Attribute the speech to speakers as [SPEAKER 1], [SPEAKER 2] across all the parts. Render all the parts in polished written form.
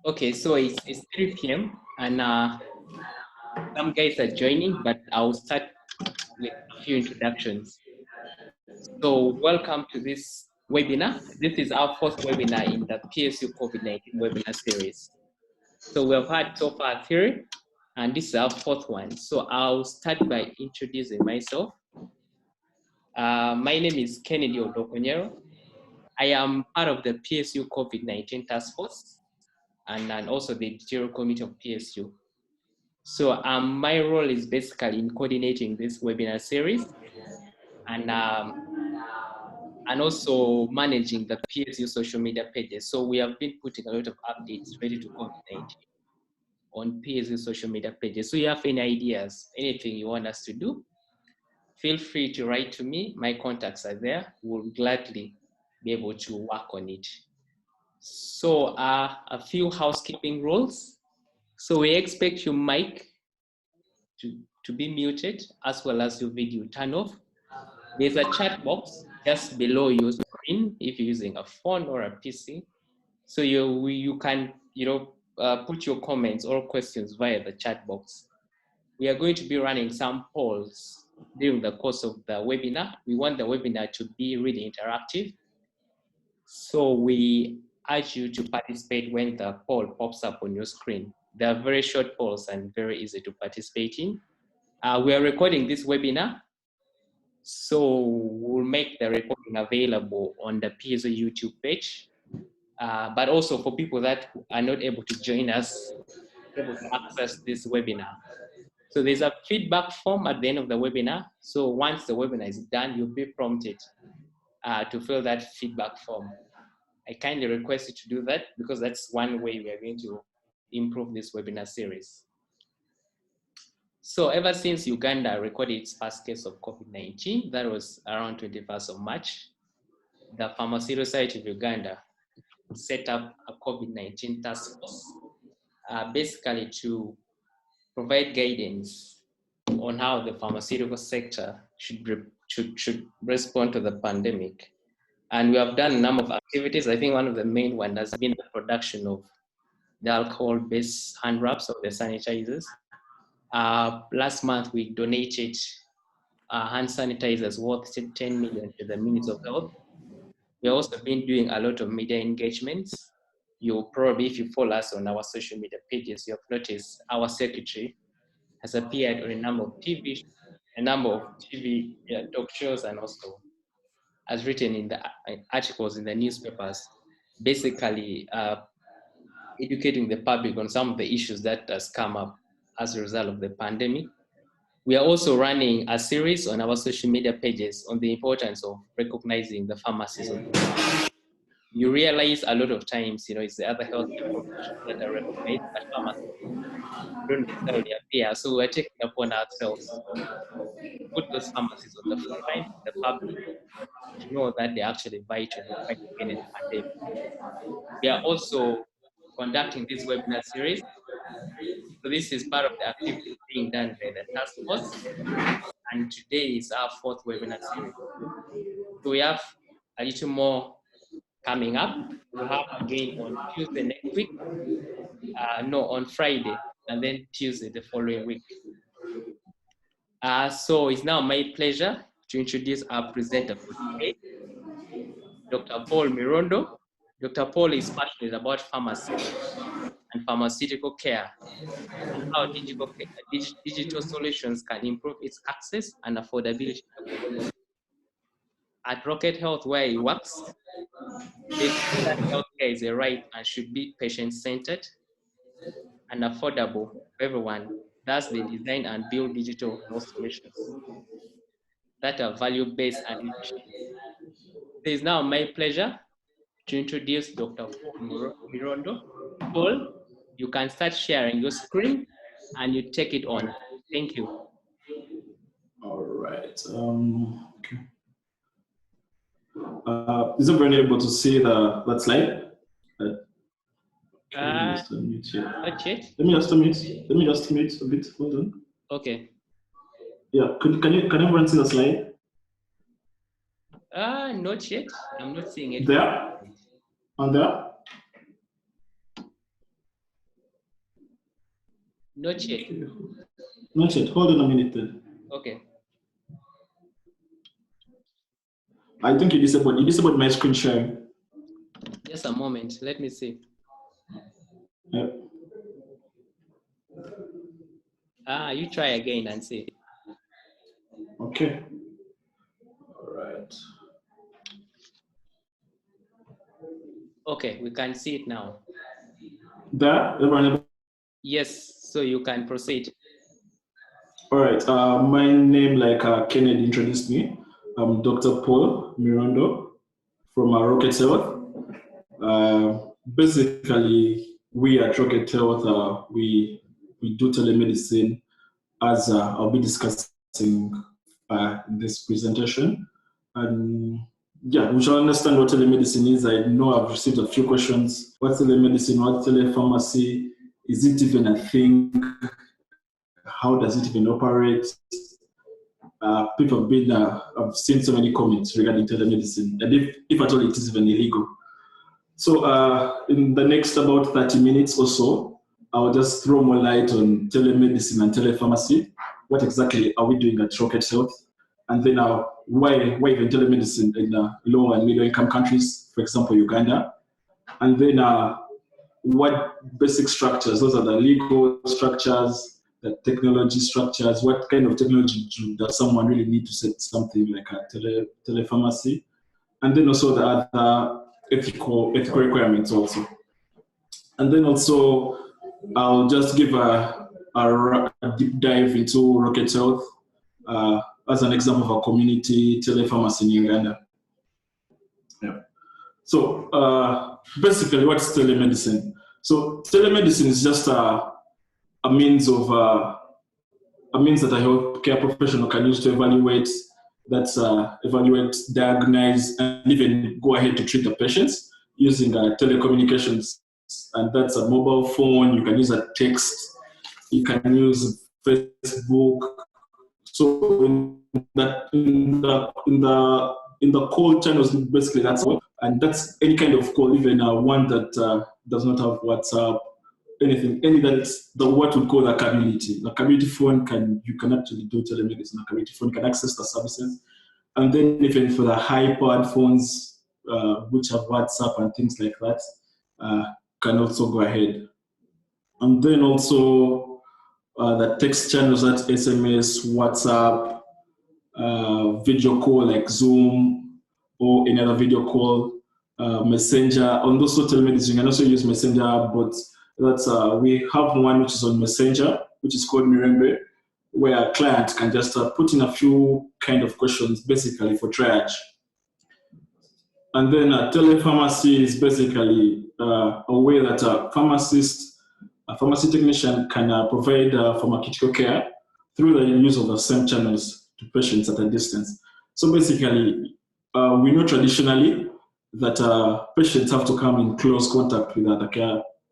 [SPEAKER 1] Okay, so it's 3 p.m. and some guys are joining, but I'll start with a few introductions. So welcome to this webinar. This is our first webinar in the PSU COVID-19 webinar series. So we've had so far 3, and this is our 4th one. So I'll start by introducing myself. My name is Kennedy Odokonyero. I am part of the PSU COVID-19 task force and also the editorial committee of PSU. So my role is basically in coordinating this webinar series and also managing the PSU social media pages. So we have been putting a lot of updates related to COVID-19 on PSU social media pages. So you have any ideas, anything you want us to do, feel free to write to me. My contacts are there. We'll gladly be able to work on it. So a few housekeeping rules. So we expect your mic to be muted as well as your video turn off. There's a chat box just below your screen if you're using a phone or a PC. So you can put your comments or questions via the chat box. We are going to be running some polls during the course of the webinar. We want the webinar to be really interactive. So we urge you to participate when the poll pops up on your screen. They are very short polls and very easy to participate in. We are recording this webinar, so we'll make the recording available on the PSO YouTube page. But also for people that are not able to join us, able to access this webinar. So there's a feedback form at the end of the webinar. So once the webinar is done, you'll be prompted to fill that feedback form. I kindly request you to do that because that's one way we are going to improve this webinar series. So ever since Uganda recorded its first case of COVID-19, that was around 21st of March, the Pharmaceutical Society of Uganda set up a COVID-19 task force, basically to provide guidance on how the pharmaceutical sector should respond to the pandemic. And we have done a number of activities. I think one of the main ones has been the production of the alcohol-based hand wraps or the sanitizers. Last month, we donated hand sanitizers worth 10 million to the Ministry of Health. We've also been doing a lot of media engagements. You'll probably, if you follow us on our social media pages, you have noticed our secretary has appeared on a number of TV talk shows, and also has written in the articles in the newspapers, basically educating the public on some of the issues that has come up as a result of the pandemic. We are also running a series on our social media pages on the importance of recognizing the pharmacies. You realize a lot of times, it's the other healthcare professionals that are recognized, but pharmacies don't necessarily appear. So we're taking upon ourselves to put those pharmacies on the front line, the public, to know that they're actually vital in the fight against the pandemic. We are also conducting this webinar series. So this is part of the activities being done by the task force. And today is our 4th webinar series. So we have a little more coming up. We'll have again on Tuesday next week, on Friday, and then Tuesday the following week. So it's now my pleasure to introduce our presenter for today, Dr. Paul Mirondo. Dr. Paul is passionate about pharmacy and pharmaceutical care and how digital solutions can improve its access and affordability. At Rocket Health, where he works, they feel that healthcare is a right and should be patient-centered and affordable for everyone. Thus, they design and build digital health solutions that are value-based and efficient. It is now my pleasure to introduce Dr. Paul Mirondo. Paul, you can start sharing your screen and you take it on. Thank you.
[SPEAKER 2] All right. Okay. Is everybody able to see that slide?
[SPEAKER 1] Not yet.
[SPEAKER 2] Let me just unmute a bit. Hold on.
[SPEAKER 1] Okay.
[SPEAKER 2] Yeah. Can everyone see the slide?
[SPEAKER 1] Not yet. I'm not seeing it.
[SPEAKER 2] There? On there?
[SPEAKER 1] Not yet.
[SPEAKER 2] Okay. Not yet. Hold on a minute then.
[SPEAKER 1] Okay.
[SPEAKER 2] I think you disabled my screen sharing.
[SPEAKER 1] Just a moment. Let me see.
[SPEAKER 2] Yep.
[SPEAKER 1] You try again and see.
[SPEAKER 2] Okay. All right.
[SPEAKER 1] Okay, we can see it now.
[SPEAKER 2] There, everyone.
[SPEAKER 1] Yes, so you can proceed.
[SPEAKER 2] All right. My name, like Kennedy introduced me, I'm Dr. Paul Mirando from Rocket Health. Basically, we at Rocket Health, we do telemedicine, as I'll be discussing in this presentation. And yeah, we shall understand what telemedicine is. I know I've received a few questions. What's telemedicine? What's telepharmacy? Is it even a thing? How does it even operate? People have been, I've seen so many comments regarding telemedicine, and if at all it is even illegal. So in the next about 30 minutes or so, I'll just throw more light on telemedicine and telepharmacy. What exactly are we doing at Rocket Health? And then why even telemedicine in low and middle income countries, for example, Uganda? And then what basic structures, those are the legal structures, the technology structures, what kind of technology does someone really need to set something like a telepharmacy? And then also the other ethical requirements also. And then also, I'll just give a deep dive into Rocket Health as an example of a community telepharmacy in Uganda. Yeah. So basically, what's telemedicine? So telemedicine is just a means of a means that a healthcare professional can use to evaluate, diagnose, and even go ahead to treat the patients using telecommunications. And that's a mobile phone. You can use a text. You can use Facebook. So in the call channels, basically that's all. And that's any kind of call, even one that does not have WhatsApp, any that's the what we call a community. The community phone you can actually do telemedicine. The community phone can access the services, and then even for the high-powered phones, which have WhatsApp and things like that, can also go ahead. And then also the text channels, that SMS, WhatsApp, video call like Zoom or any other video call, Messenger. On those telemedicine, you can also use Messenger, but that's we have one which is on Messenger, which is called Mirembe, where a client can just put in a few kind of questions, basically for triage. And then telepharmacy is basically a way that a pharmacy technician can provide pharmaceutical care through the use of the same channels to patients at a distance. So basically, we know traditionally that patients have to come in close contact with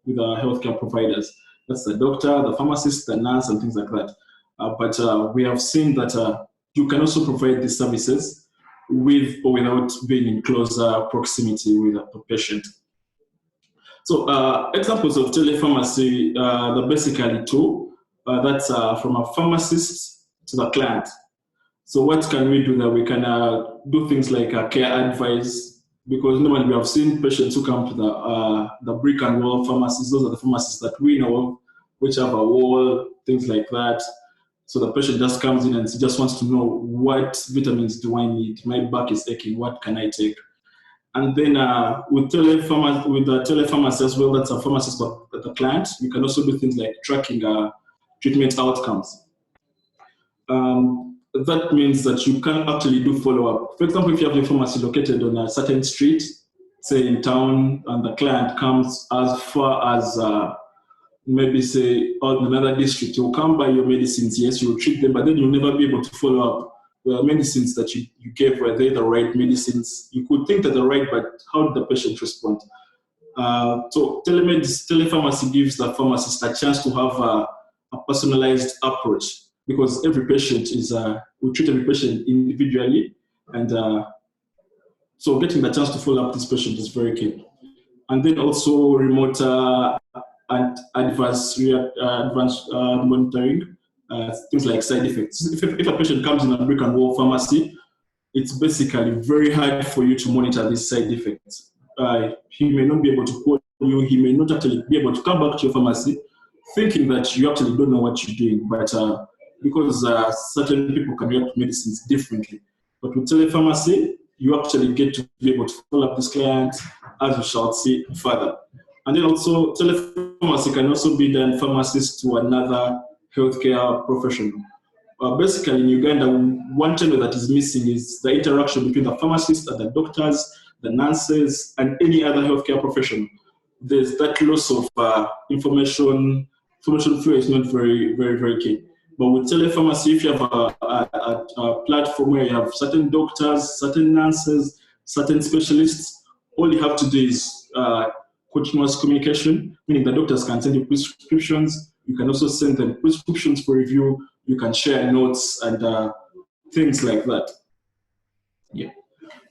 [SPEAKER 2] with our healthcare providers. That's the doctor, the pharmacist, the nurse, and things like that. But we have seen that you can also provide these services with or without being in closer proximity with a patient. So examples of telepharmacy, they're basically two. That's from a pharmacist to the client. So what can we do there? We can do things like care advice, because normally we have seen patients who come to the brick and wall pharmacies. Those are the pharmacies that we know of, which have a wall, things like that. So the patient just comes in and just wants to know, what vitamins do I need? My back is aching. What can I take? And then with the telepharmacy as well, that's a pharmacist but the client. You can also do things like tracking treatment outcomes. That means that you can actually do follow-up. For example, if you have your pharmacy located on a certain street, say in town, and the client comes as far as maybe say on another district, you'll come by your medicines, yes, you'll treat them, but then you'll never be able to follow up. Well, medicines that you gave, were they the right medicines? You could think that they're right, but how did the patient respond? So telepharmacy gives the pharmacist a chance to have a personalized approach, because every patient we treat every patient individually, and so getting the chance to follow up this patient is very key. And then also remote and adverse monitoring, things like side effects. If a patient comes in a brick and mortar pharmacy, it's basically very hard for you to monitor these side effects. He may not be able to call you, he may not actually be able to come back to your pharmacy thinking that you actually don't know what you're doing, but because certain people can react to medicines differently. But with telepharmacy, you actually get to be able to follow up this client, as we shall see further. And then also, telepharmacy can also be done pharmacist to another healthcare professional. Basically, in Uganda, one channel that is missing is the interaction between the pharmacists and the doctors, the nurses, and any other healthcare professional. There's that loss of information flow is not very, very, very key. But with telepharmacy, if you have a platform where you have certain doctors, certain nurses, certain specialists, all you have to do is continuous communication, meaning the doctors can send you prescriptions. You can also send them prescriptions for review. You can share notes and things like that. Yeah.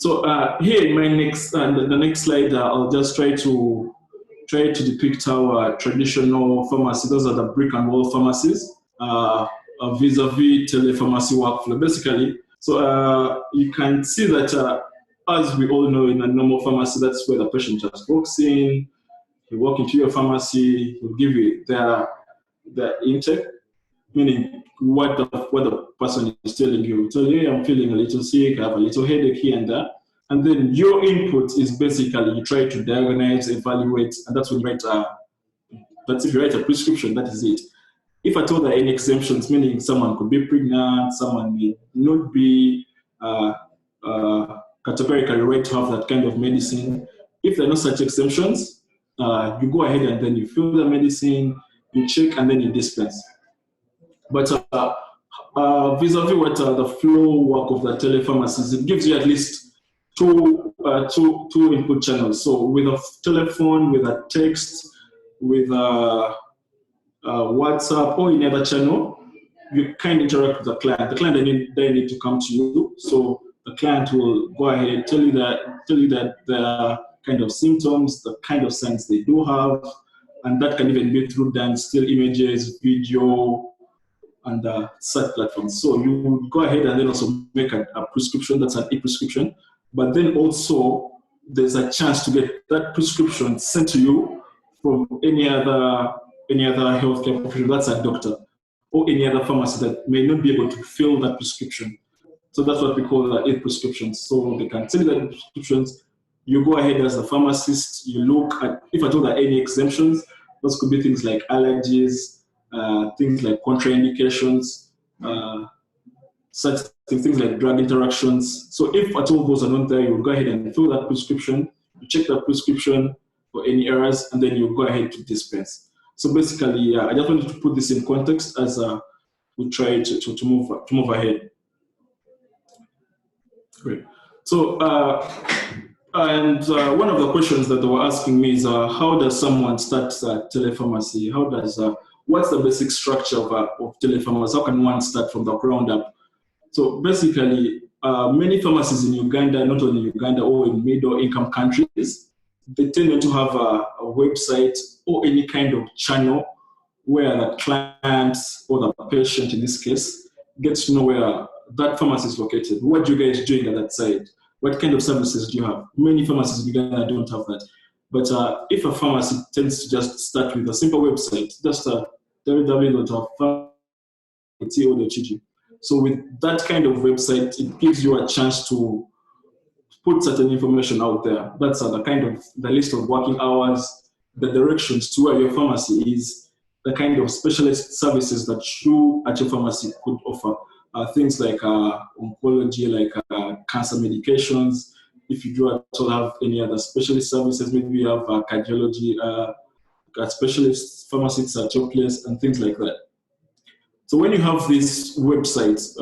[SPEAKER 2] So here in my the next slide, I'll just try to depict how traditional pharmacy, those are the brick and mortar pharmacies, vis-a-vis telepharmacy workflow. Basically, so you can see that as we all know, in a normal pharmacy, that's where the patient just walks in. You walk into your pharmacy, will give you the intake, meaning what the person is telling you. Tell you, I'm feeling a little sick, I have a little headache here and there. And then your input is basically you try to diagnose, evaluate, and that's when you write that's if you write a prescription, that is it. If at all there are any exemptions, meaning someone could be pregnant, someone may not be categorically right to have that kind of medicine. If there are no such exemptions, you go ahead and then you fill the medicine, you check, and then you dispense. But vis-a-vis what the flow work of the telepharmacies, it gives you at least two input channels. So with a telephone, with a text, with a WhatsApp or any other channel, you can interact with the client. The client they need to come to you. So the client will go ahead and tell you that the kind of symptoms, the kind of signs they do have, and that can even be through done still images, video, and such platforms. So you go ahead and then also make a prescription, that's an e-prescription, but then also there's a chance to get that prescription sent to you from any other healthcare professional, that's a doctor, or any other pharmacy that may not be able to fill that prescription. So that's what we call the e-prescriptions. So they can send you the prescriptions, you go ahead as a pharmacist, you look at, if at all there are any exemptions, those could be things like allergies, things like contraindications, such things like drug interactions. So if at all those are not there, you will go ahead and fill that prescription, you check that prescription for any errors, and then you go ahead to dispense. So basically, I just wanted to put this in context as we try to move ahead. Great. So, one of the questions that they were asking me is, how does someone start telepharmacy? How does what's the basic structure of telepharmacy? How can one start from the ground up? So basically, many pharmacies in Uganda, not only Uganda or in middle income countries, they tend to have a website or any kind of channel where the client or the patient, in this case, gets to know where that pharmacy is located. What are you guys doing at that site? What kind of services do you have? Many pharmacies in Uganda don't have that. But if a pharmacy tends to just start with a simple website, just www.pharmacy.co.ug. So with that kind of website, it gives you a chance to put certain information out there. That's the list of working hours, the directions to where your pharmacy is, the kind of specialist services that you at your pharmacy could offer. Things like oncology, like cancer medications. If you do at all have any other specialist services, maybe you have cardiology, specialist pharmacists at your place, and things like that. So when you have these websites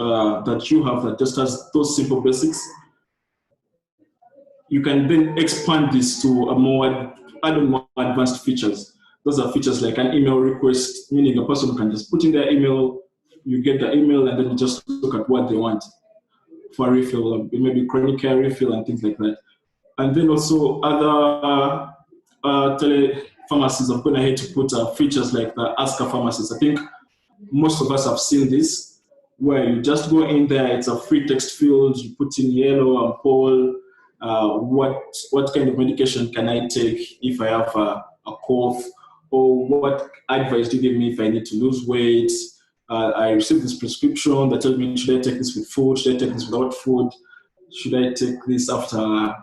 [SPEAKER 2] that you have that just has those simple basics, you can then expand this to add on more advanced features. Those are features like an email request, meaning a person can just put in their email, you get the email, and then you just look at what they want for a refill, maybe chronic care refill and things like that. And then also other pharmacies have gone ahead to put features like the Ask a Pharmacist. I think most of us have seen this, where you just go in there, it's a free text field, you put in yellow and poll, what kind of medication can I take if I have a cough, or what advice do you give me if I need to lose weight? I received this prescription that tells me, should I take this with food? Should I take this without food? Should I take this after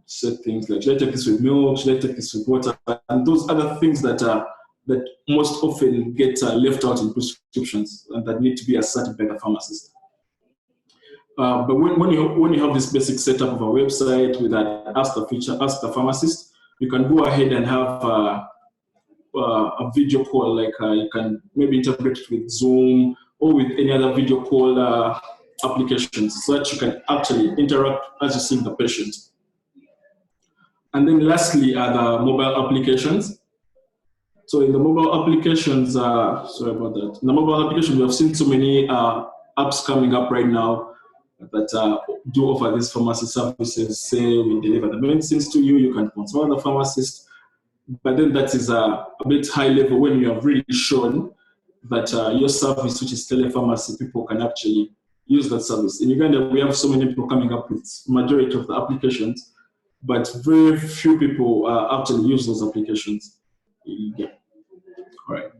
[SPEAKER 2] said things like, should I take this with milk? Should I take this with water? And those other things that that most often get left out in prescriptions and that need to be asserted by the pharmacist. But when you have this basic setup of a website with that Ask the Pharmacist, you can go ahead and have a video call, like you can maybe integrate it with Zoom or with any other video call applications, so that you can actually interact as you're seeing the patient. And then lastly are the mobile applications. So in the mobile applications, sorry about that. In the mobile application, we have seen so many apps coming up right now that do offer these pharmacy services. Say we deliver the medicines to you, you can consult the pharmacist. But then that is a bit high level when you have really shown that your service, which is telepharmacy, people can actually use that service. In Uganda, we have so many people coming up with majority of the applications, but very few people actually use those applications. Yeah. All right.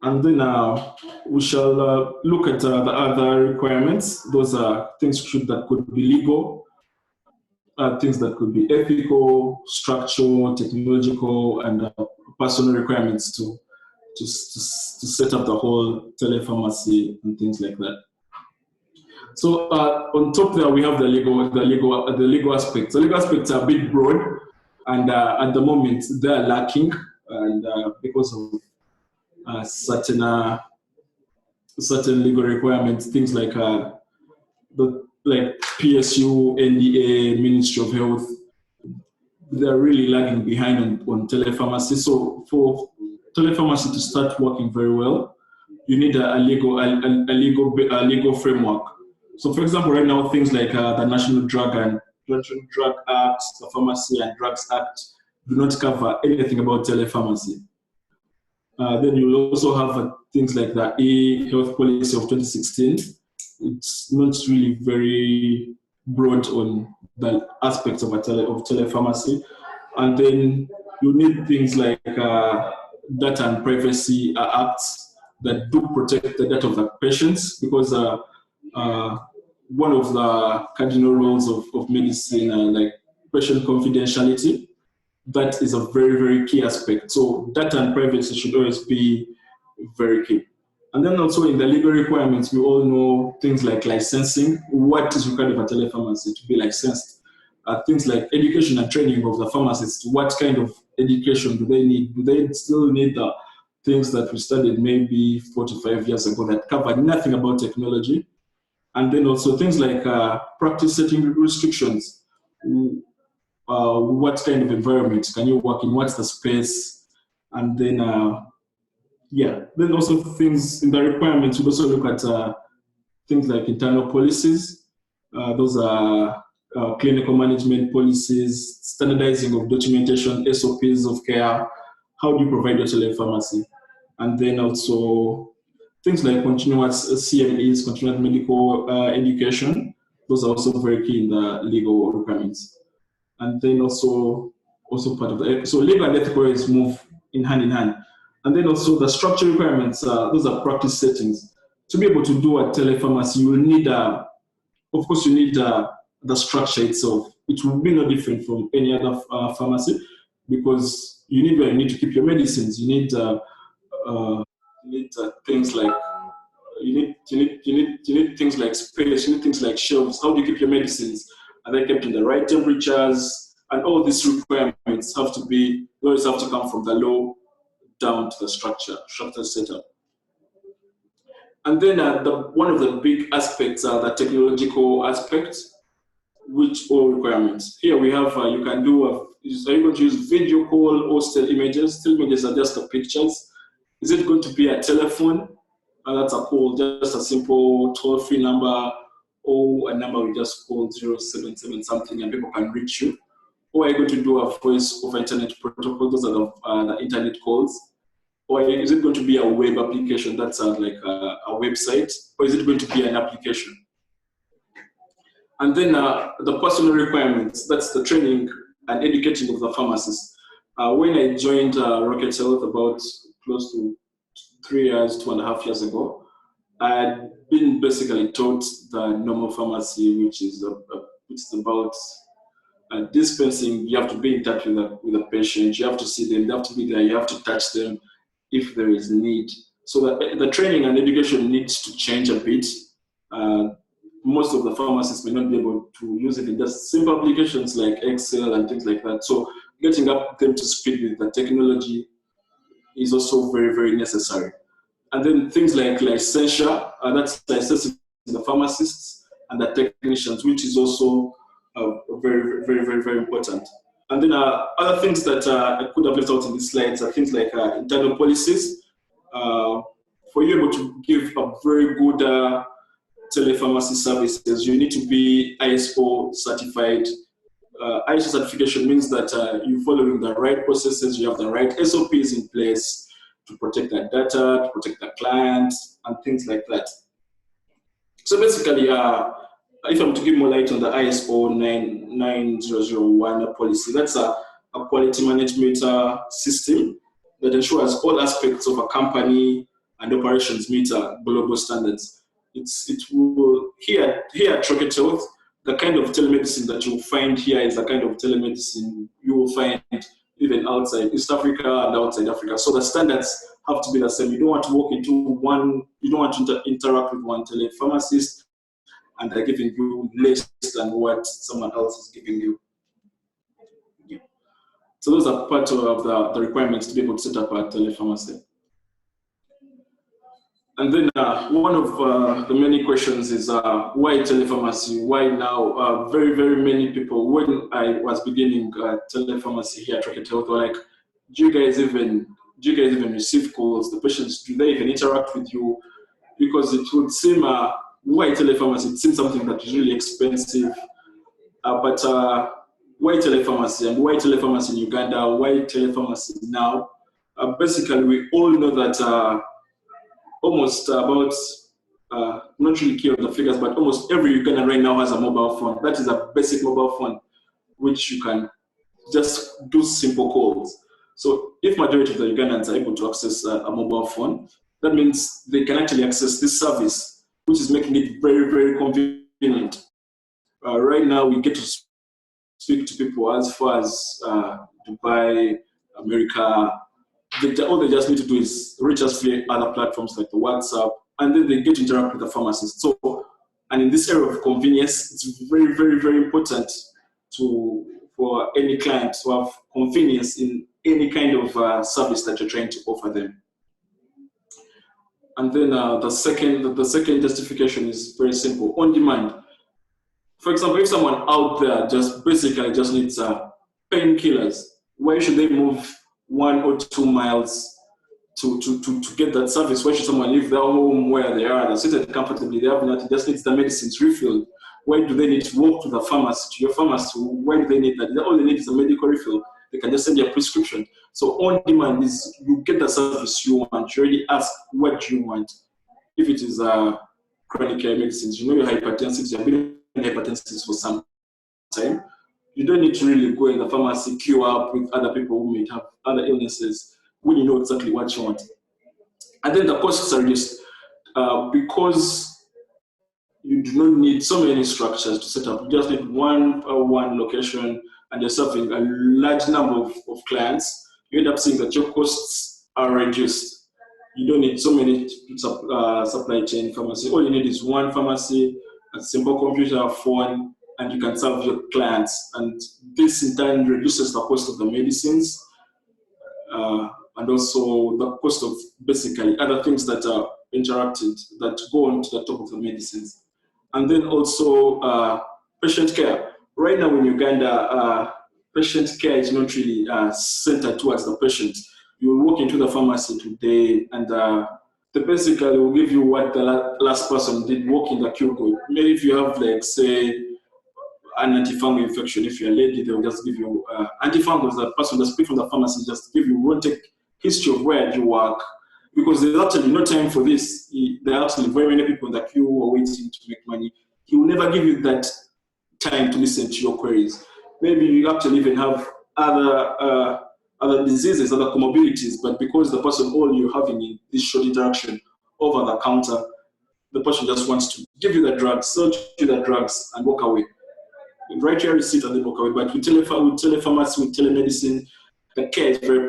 [SPEAKER 2] And then we shall look at the other requirements. Those are things that could be legal, things that could be ethical, structural, technological, and personal requirements to set up the whole telepharmacy and things like that. So on top there, we have the legal aspects. The legal aspects are a bit broad, and at the moment they are lacking, and because of certain legal requirements, things like PSU, NDA, Ministry of Health, they're really lagging behind on telepharmacy. So for telepharmacy to start working very well, you need a legal framework. So, for example, right now things like the National Drug Act, the Pharmacy and Drugs Act do not cover anything about telepharmacy. Then you'll also have things like the e-health policy of 2016. It's not really very broad on the aspects of telepharmacy. And then you need things like data and privacy acts that do protect the data of the patients, because one of the cardinal rules of medicine, like patient confidentiality, that is a very, very key aspect. So data and privacy should always be very key. And then also in the legal requirements, we all know things like licensing. What is required of a telepharmacy to be licensed? Things like education and training of the pharmacists. What kind of education do they need? Do they still need the things that we studied maybe 45 years ago that covered nothing about technology? And then also things like practice setting restrictions. What kind of environment can you work in? What's the space? And then, then also things in the requirements, we also look at things like internal policies. Those are clinical management policies, standardizing of documentation, SOPs of care. How do you provide your telepharmacy? And then also things like continuous CMEs, continuous medical education. Those are also very key in the legal requirements. And then also part of the, so legal and ethical is move in hand. And then also the structure requirements, those are practice settings. To be able to do a telepharmacy, you will need, of course, you need the structure itself. It will be no different from any other pharmacy, because you need where you need to keep your medicines. You need things like you need things like space. You need things like shelves. How do you keep your medicines? Are they kept in the right temperatures? And all these requirements have to be, always have to come from the law down to the structure setup. And then one of the big aspects are the technological aspects, which all requirements. Here we have, you can do, are you going to use video call or still images? Still images are just the pictures. Is it going to be a telephone? That's a call, just a simple toll-free number, or a number we just call 077 something and people can reach you? Or are you going to do a voice over internet protocol? Those are the internet calls. Or is it going to be a web application that's like a website? Or is it going to be an application? And then the personal requirements, that's the training and educating of the pharmacists. When I joined Rocket Health about close to 3 years, 2.5 years ago, I had been basically taught the normal pharmacy, which is about dispensing. You have to be in touch with the patient, you have to see them, you have to be there, you have to touch them if there is need. So the training and education needs to change a bit. Most of the pharmacists may not be able to use it in just simple applications like Excel and things like that. So getting up them to speed with the technology is also very, very necessary. And then things like licensure, that's licensing the pharmacists and the technicians, which is also very, very, very, very important. And then other things that I could have left out in these slides are things like internal policies. For you able to give a very good telepharmacy services, you need to be ISO certified. ISO certification means that you're following the right processes, you have the right SOPs in place to protect the data, to protect the clients, and things like that. So basically, if I'm to give more light on the ISO 9001 policy, that's a quality management system that ensures all aspects of a company and operations meet global standards. It will here at Rocket Health, the kind of telemedicine that you'll find here is the kind of telemedicine you will find even outside East Africa and outside Africa. So the standards have to be the same. You don't want to walk into you don't want to interact with one telepharmacist and they're giving you less than what someone else is giving you. Yeah. So those are part of the requirements to be able to set up a telepharmacy. And then one of the many questions is why telepharmacy? Why now? Very, very many people, when I was beginning telepharmacy here at Rocket Health, were like, do you guys even receive calls? The patients, do they even interact with you? Because it would seem, why telepharmacy? It seems something that is really expensive. But why telepharmacy? And why telepharmacy in Uganda? Why telepharmacy now? Basically, we all know that almost about, not really clear on the figures, but almost every Ugandan right now has a mobile phone. That is a basic mobile phone, which you can just do simple calls. So if majority of the Ugandans are able to access a mobile phone, that means they can actually access this service, which is making it very, very convenient. Right now, we get to speak to people as far as Dubai, America. All they just need to do is reach us via other platforms like the WhatsApp, and then they get to interact with the pharmacist. So, and in this area of convenience, it's very, very, very important for any client to have convenience in any kind of service that you're trying to offer them. And then the second justification is very simple: on demand. For example, if someone out there just basically just needs painkillers, why should they move 1 or 2 miles to get that service? Why should someone leave their home where they are, they're seated comfortably, they have nothing, just needs the medicines refilled? Why do they need to walk to the pharmacy, to your pharmacy? Why do they need that? All they need is a medical refill. They can just send you a prescription. So on demand is you get the service you want. You already ask what you want. If it is chronic care medicines, you know your hypertensives, you have been on hypertensives for some time. You don't need to really go in the pharmacy, queue up with other people who may have other illnesses when you know exactly what you want. And then the costs are reduced because you do not need so many structures to set up. You just need one location and you're serving a large number of clients. You end up seeing that your costs are reduced. You don't need so many supply chain pharmacy. All you need is one pharmacy, a simple computer, phone, and you can serve your clients. And this in turn reduces the cost of the medicines and also the cost of basically other things that are interacted that go on to the top of the medicines. And then also patient care. Right now in Uganda, patient care is not really centered towards the patient. You walk into the pharmacy today and they basically will give you what the last person did, walk in the queue code. Maybe if you have, like, say, an antifungal infection, if you're a lady, they'll just give you antifungals. The person just speak from the pharmacy, just give you, won't take history of where you work, because there's actually no time for this. There are actually very many people in the queue who are waiting to make money. He will never give you that time to listen to your queries. Maybe you actually even have other diseases, other comorbidities, but because the person, all you're having in this short interaction over the counter, the person just wants to give you the drugs, sell you the drugs, and walk away. Write your receipt and then walk away. But with telepharmacy, with telemedicine, the care is very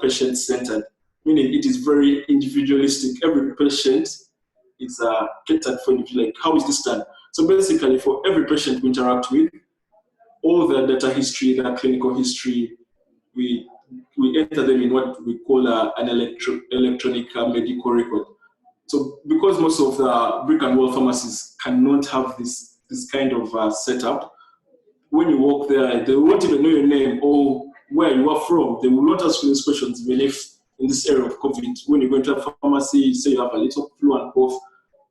[SPEAKER 2] patient-centered, meaning it is very individualistic. Every patient is catered for. Like, how is this done? So basically, for every patient we interact with, all the data history, the clinical history, we enter them in what we call an electronic medical record. So because most of the brick and mortar pharmacies cannot have this kind of setup, when you walk there, they won't even know your name or where you are from. They will not ask you these questions, even if in this area of COVID, when you go into a pharmacy, you say you have a little flu and cough,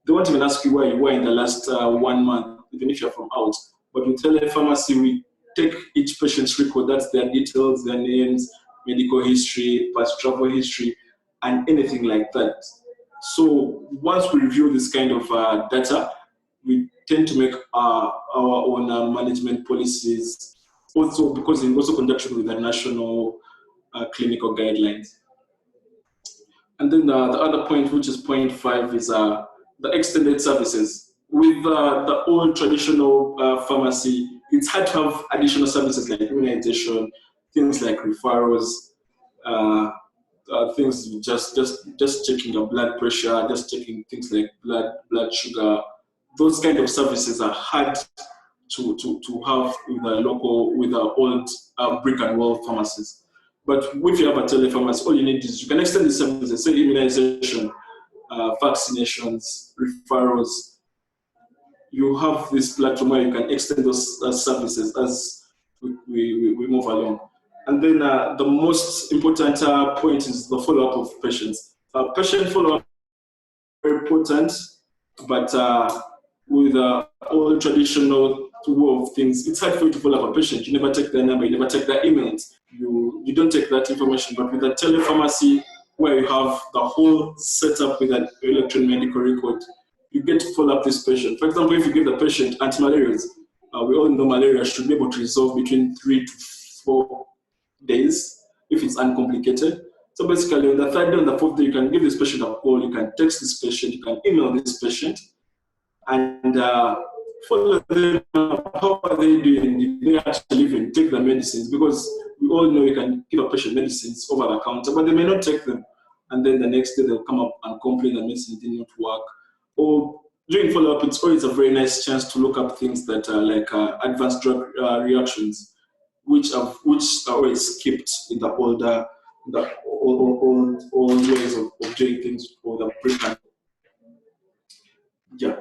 [SPEAKER 2] they won't even ask you where you were in the last 1 month, even if you're from out. But with telepharmacy, we take each patient's record, that's their details, their names, medical history, past travel history, and anything like that. So once we review this kind of data, we tend to make our own management policies, also because in also conjunction with the national clinical guidelines. And then the other point, which is point 5, is the extended services. With the old traditional pharmacy, it's hard to have additional services like immunization, things like referrals, things just checking your blood pressure, just checking things like blood sugar. Those kind of services are hard to have with the old brick and mortar pharmacies. But if you have a telepharmacy, all you need is you can extend the services, say immunization, vaccinations, referrals. You have this platform where you can extend those services as we move along. And then the most important point is the follow-up of patients. Patient follow-up is very important, but with all traditional way of things, it's hard for you to follow up a patient. You never take their number, you never take their emails, you don't take that information. But with the telepharmacy, where you have the whole setup with an electronic medical record, you get to follow up this patient. For example, if you give the patient antimalarials, we all know malaria should be able to resolve between 3 to 4 days if it's uncomplicated. So basically, on the 3rd day, on the 4th day, you can give this patient a call, you can text this patient, you can email this patient, and follow them. How are they doing? Did they actually even take the medicines? Because we all know you can give a patient medicines over the counter, but they may not take them. And then the next day, they'll come up and complain that medicine did not work. Or during follow-up, it's always a very nice chance to look up things that are like advanced drug reactions, which are always skipped in the old ways of doing things for the brick and yeah.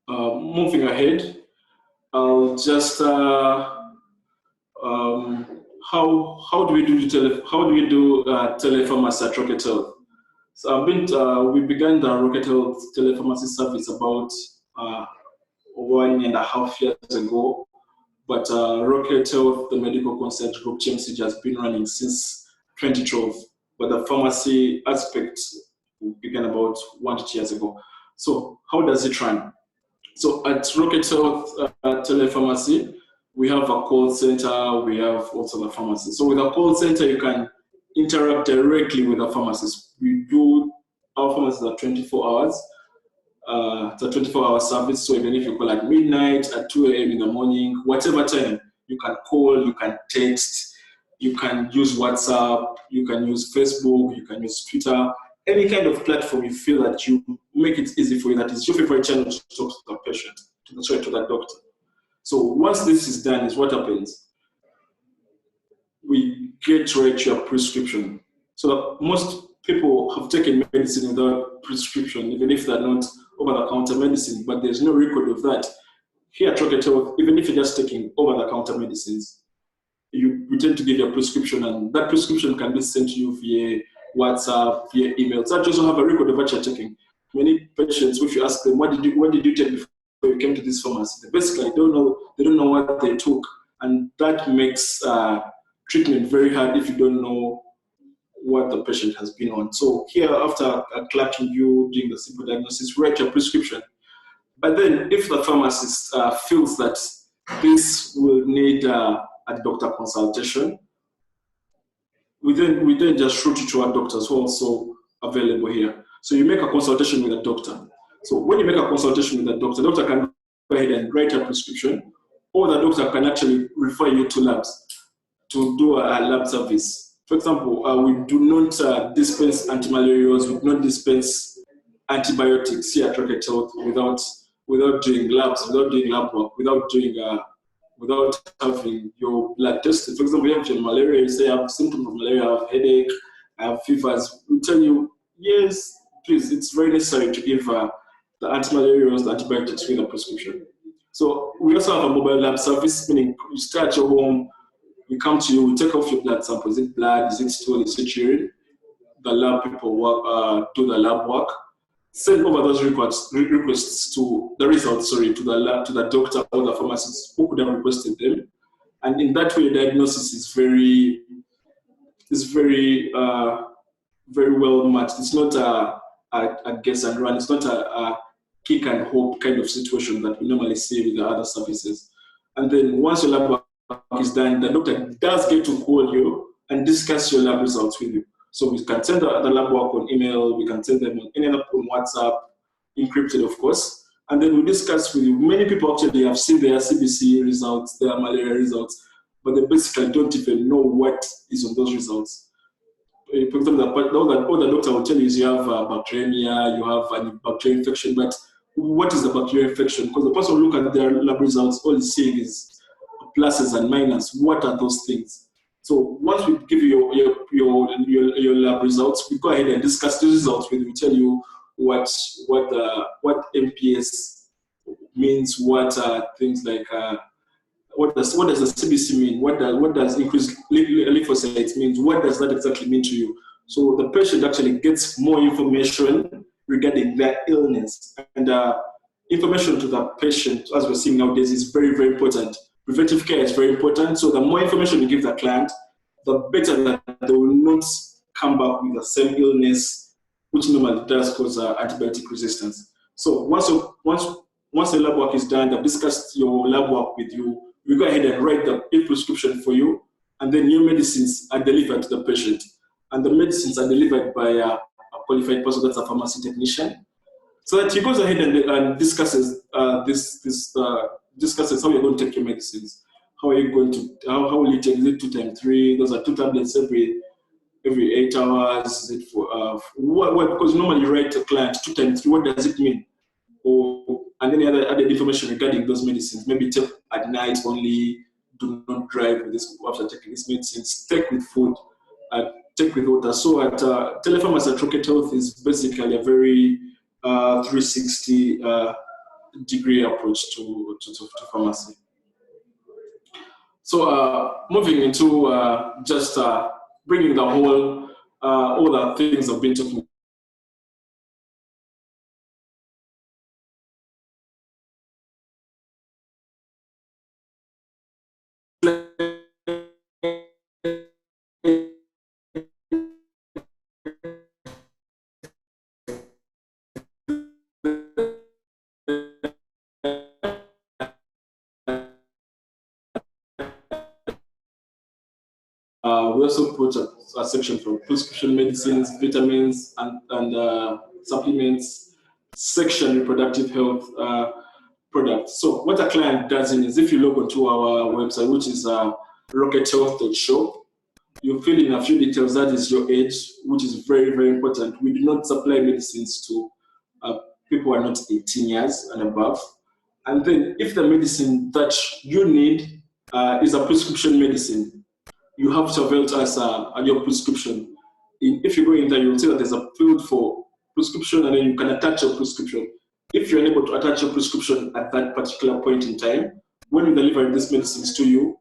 [SPEAKER 2] Moving ahead, I'll just how do we do telepharmacy at Rocket Health? So we began the Rocket Health telepharmacy service about 1.5 years ago. But Rocket Health, the medical concierge group, CMC, has been running since 2012. But the pharmacy aspect began about 1 to 2 years ago. So how does it run? So at Rocket Health Telepharmacy, we have a call center, we have also the pharmacy. So with a call center, you can interact directly with the pharmacist. Our pharmacies are 24 hours. It's a 24-hour service, so even if you call at midnight, at 2 a.m. in the morning, whatever time, you can call, you can text, you can use WhatsApp, you can use Facebook, you can use Twitter, any kind of platform you feel that you make it easy for you, that is your favorite channel to talk to the patient, to the doctor. So once this is done, is what happens. We get to write your prescription. So that most people have taken medicine without prescription, even if they're not over-the-counter medicine, but there's no record of that. Here at Rocket Health, even if you're just taking over-the-counter medicines, we tend to give you a prescription, and that prescription can be sent to you via WhatsApp, via email. That also have a record of what you're taking. Many patients, if you ask them, what did you take before you came to this pharmacy? They basically don't know what they took, and that makes treatment very hard if you don't know what the patient has been on. So here, after clerking you, doing the simple diagnosis, write your prescription. But then if the pharmacist feels that this will need a doctor consultation, we then just route you to our doctors who are also available here. So you make a consultation with a doctor. So when you make a consultation with a doctor, the doctor can go ahead and write a prescription, or the doctor can actually refer you to labs to do a lab service. For example, we do not dispense antimalarials, we do not dispense antibiotics here at Rocket Health without doing labs, without doing lab work, without having your blood tested. For example, you have your malaria, you say I have symptoms of malaria, I have headache, I have fevers. We tell you, yes, please, it's very necessary to give the antimalarials, the antibiotics with a prescription. So we also have a mobile lab service, meaning you stay at your home, we come to you, we take off your blood sample. Is it blood? Is it stool? Is it urine? The lab people do the lab work. Send over those requests to the results, to the lab, to the doctor or the pharmacist who could have requested them. And in that way, diagnosis is very well matched. It's not a guess and run. It's not a kick and hope kind of situation that we normally see with the other services. And then once your lab work is done, the doctor does get to call you and discuss your lab results with you. So we can send the lab work on email, we can send them on WhatsApp, encrypted of course, and then we discuss with you. Many people actually have seen their CBC results, their malaria results, but they basically don't even know what is on those results. For example, all the doctor will tell you is you have bacteremia, you have a bacterial infection, but what is the bacterial infection? Because the person will look at their lab results, all he's seeing is pluses and minuses. What are those things? So once we give you your lab results, we go ahead and discuss the results with you. We tell you what MPS means, what things like what does the CBC mean? What does increased lymphocytes means? What does that exactly mean to you? So the patient actually gets more information regarding their illness, and information to the patient, as we're seeing nowadays, is very, very important. Preventive care is very important. So the more information you give the client, the better that they will not come back with the same illness, which normally does cause antibiotic resistance. So once the lab work is done, they've discussed your lab work with you, we go ahead and write the prescription for you, and then your medicines are delivered to the patient. And the medicines are delivered by a qualified person, that's a pharmacy technician. So that he goes ahead and discusses discusses how you're going to take your medicines. How are you going to, how will you take, is it 2 times 3? Those are 2 tablets every 8 hours. Is it for, what, because normally you write to a client 2 times 3, what does it mean? And any other added information regarding those medicines. Maybe take at night only, do not drive with this after taking these medicines, take with food, take with water. So at Telepharmacy at Rocket Health is basically a very 360 degree approach to pharmacy. So moving into just bringing the whole, all the things I've been talking we also put a section for prescription medicines, vitamins, and supplements, section reproductive health products. So what a client does is, if you log onto our website, which is rockethealth.show, you fill in a few details. That is your age, which is very, very important. We do not supply medicines to people who are not 18 years and above. And then if the medicine that you need is a prescription medicine, you have to avail us your prescription. If you go in there, you'll see that there's a field for prescription, and then you can attach your prescription. If you're unable to attach your prescription at that particular point in time, when we deliver these medicines to you,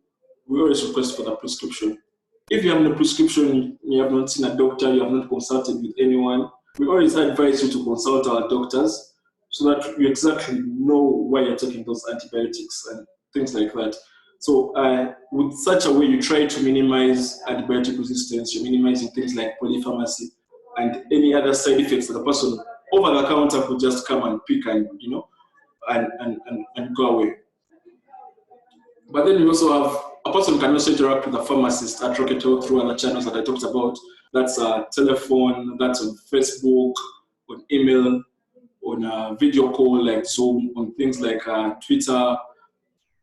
[SPEAKER 2] we always request for the prescription. if you have no prescription, you have not seen a doctor, you have not consulted with anyone, we always advise you to consult our doctors so that you exactly know why you're taking those antibiotics and things like that. So with such a way, you try to minimize antibiotic resistance, you're minimizing things like polypharmacy and any other side effects that a person over the counter could just come and pick and, and go away. But then you also have a person can also interact with a pharmacist at Rocket Health through other channels that I talked about. That's telephone, that's on Facebook, on email, on a video call like Zoom, on things like Twitter,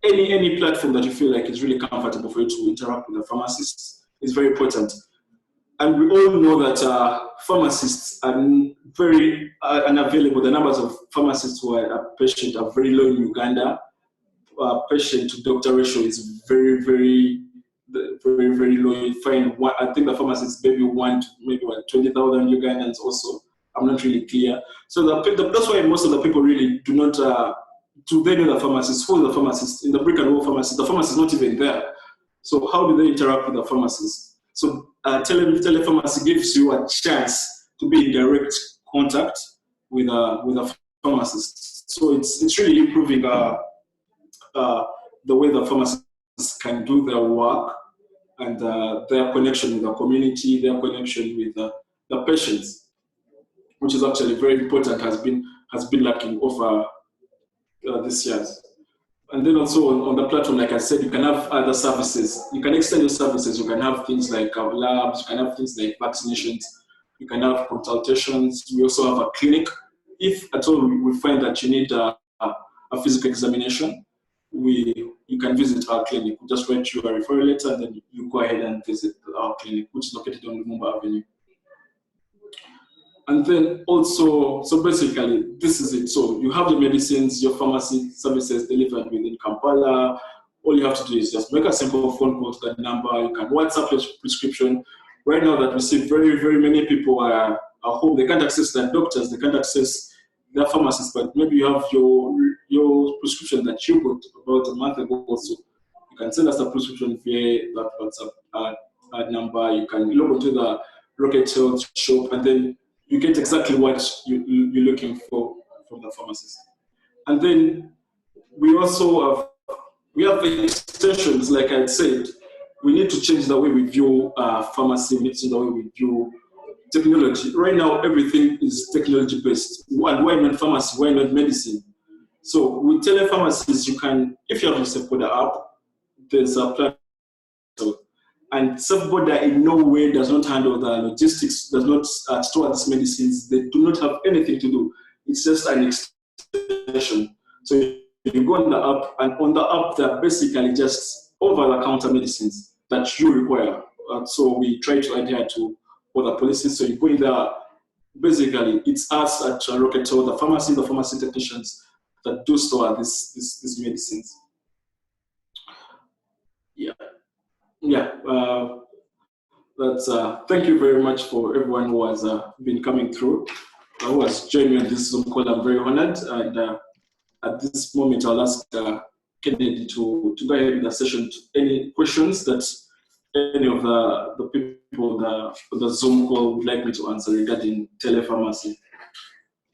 [SPEAKER 2] any platform that you feel like is really comfortable for you to interact with a pharmacist is very important. And we all know that pharmacists are very unavailable. The numbers of pharmacists who are patient are very low in Uganda. Patient to doctor ratio is very, very low. You find one, I think the pharmacists maybe 20,000 Ugandans also. I'm not really clear. So that's why most of the people really do not do they know the pharmacist? Who is the pharmacist? In the brick and mortar pharmacy, the pharmacist is not even there. So how do they interact with the pharmacist? So telepharmacy gives you a chance to be in direct contact with a pharmacist. So it's really improving the way the pharmacists can do their work and their connection with the community, their connection with the patients, which is actually very important, has been lacking over this year. And then also on the platform, like I said, you can have other services. You can extend your services. You can have things like labs. You can have things like vaccinations. You can have consultations. We also have a clinic. If at all we find that you need a physical examination, you can visit our clinic. We just write you a referral letter, and then you go ahead and visit our clinic, which is located on Lumumba Avenue. And then also, so basically, this is it. So you have the medicines, your pharmacy services delivered within Kampala. All you have to do is just make a simple phone call to that number. You can WhatsApp your prescription. Right now that we see very, very many people are home, they can't access their doctors, they can't access their pharmacists, but maybe you have your prescription that you got about a month ago also. You can send us the prescription via that WhatsApp number. You can log into the Rocket Health shop, and then you get exactly what you're looking for from the pharmacist. And then we also have extensions, like I said. We need to change the way we view pharmacy. We need to change the way we view technology. Right now, everything is technology based. Why not pharmacy? Why not medicine? So with telepharmacies, you can, if you have a self-border app, there's a platform. And self-border in no way does not handle the logistics, does not store these medicines. They do not have anything to do. It's just an extension. So you go on the app, and on the app, they're basically just over-the-counter medicines that you require. So we try to adhere to all the policies. So you go in there, basically, it's us at Rocket Health, the pharmacy technicians that do store these medicines. Thank you very much for everyone who has been coming through, who has joined me on this Zoom call. I'm very honored. And at this moment, I'll ask Kennedy to go ahead with the session. Any questions that any of the people on the Zoom call would like me to answer regarding telepharmacy?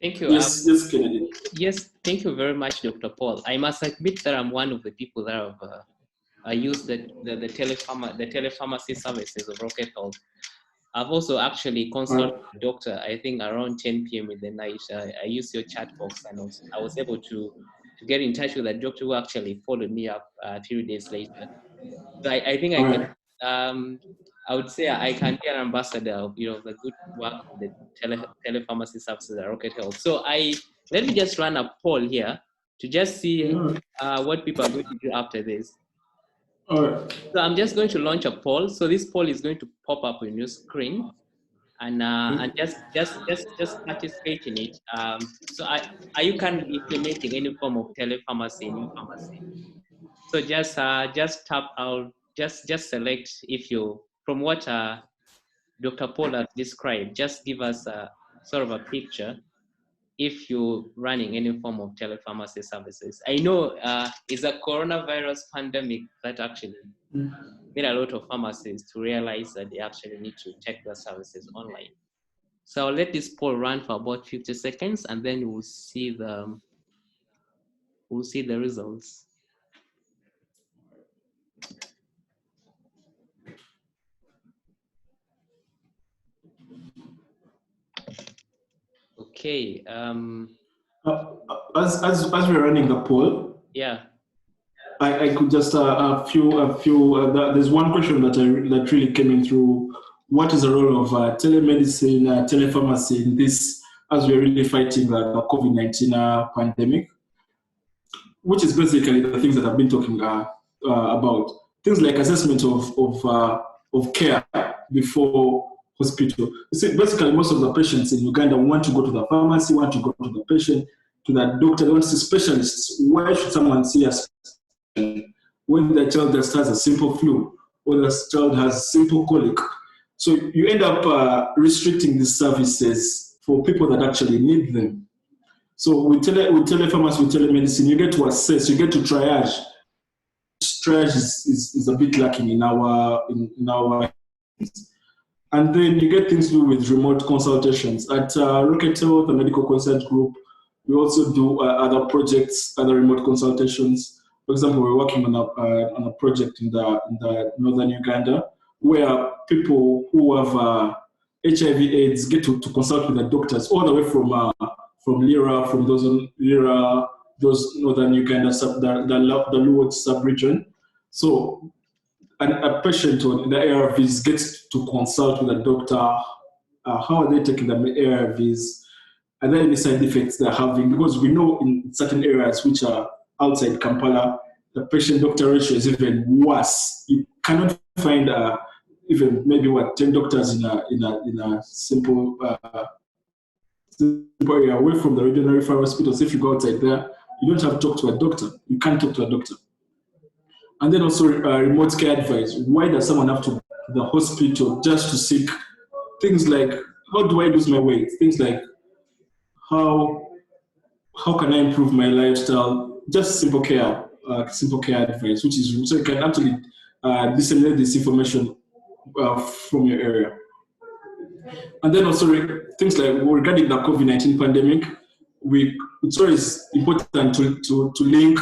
[SPEAKER 1] Thank you.
[SPEAKER 2] Yes, Kennedy.
[SPEAKER 1] Yes, thank you very much, Dr. Paul. I must admit that I'm one of the people that have used the telepharmacy services of Rocket Health. I've also actually consulted a doctor, I think around 10 p.m. in the night. I used your chat box, and I was able to get in touch with a doctor who actually followed me up a few days later. So I think I can, I would say I can be an ambassador of the good work of the telepharmacy services at Rocket Health. So let me just run a poll here to just see what people are going to do after this.
[SPEAKER 2] All right.
[SPEAKER 1] So I'm just going to launch a poll. So this poll is going to pop up on your screen, and just participate in it. So are you currently implementing any form of telepharmacy in your pharmacy? So just tap out. Just select if you, from what Dr. Paul has described. Just give us a sort of a picture if you're running any form of telepharmacy services. I know it's a coronavirus pandemic that actually made a lot of pharmacies to realize that they actually need to take their services online. So I'll let this poll run for about 50 seconds, and then we'll see the results. Okay.
[SPEAKER 2] As we're running the poll,
[SPEAKER 1] Yeah.
[SPEAKER 2] I could just there's one question that really came in through. What is the role of telemedicine, telepharmacy in this, as we're really fighting the COVID-19 pandemic, which is basically the things that I've been talking about. Things like assessment of care before hospital. You see, basically, most of the patients in Uganda want to go to the pharmacy, want to go to the patient, to the doctor, they want to see specialists. Why should someone see us when the child just has a simple flu or the child has simple colic? So you end up restricting these services for people that actually need them. So with telepharmacy, with telemedicine, you get to assess, you get to triage. Triage is a bit lacking in our and then you get things to do with remote consultations. At Rocket Health, the medical concierge group, we also do other projects, other remote consultations. For example, we're working on a project in the northern Uganda where people who have HIV/AIDS get to consult with the doctors all the way from Lira, from those northern Uganda, the Luo sub-region. So a patient on the ARVs gets to consult with a doctor. How are they taking the ARVs? Are there any side effects they're having? Because we know in certain areas which are outside Kampala, the patient-doctor ratio is even worse. You cannot find even maybe 10 doctors in a simple area away from the regional referral hospitals. If you go outside there, you don't have to talk to a doctor. You can't talk to a doctor. And then also remote care advice. Why does someone have to go to the hospital just to seek things like, how do I lose my weight? Things like, how can I improve my lifestyle? Just simple care advice, which is so you can actually disseminate this information from your area. And then also things like regarding the COVID-19 pandemic, it's always important to link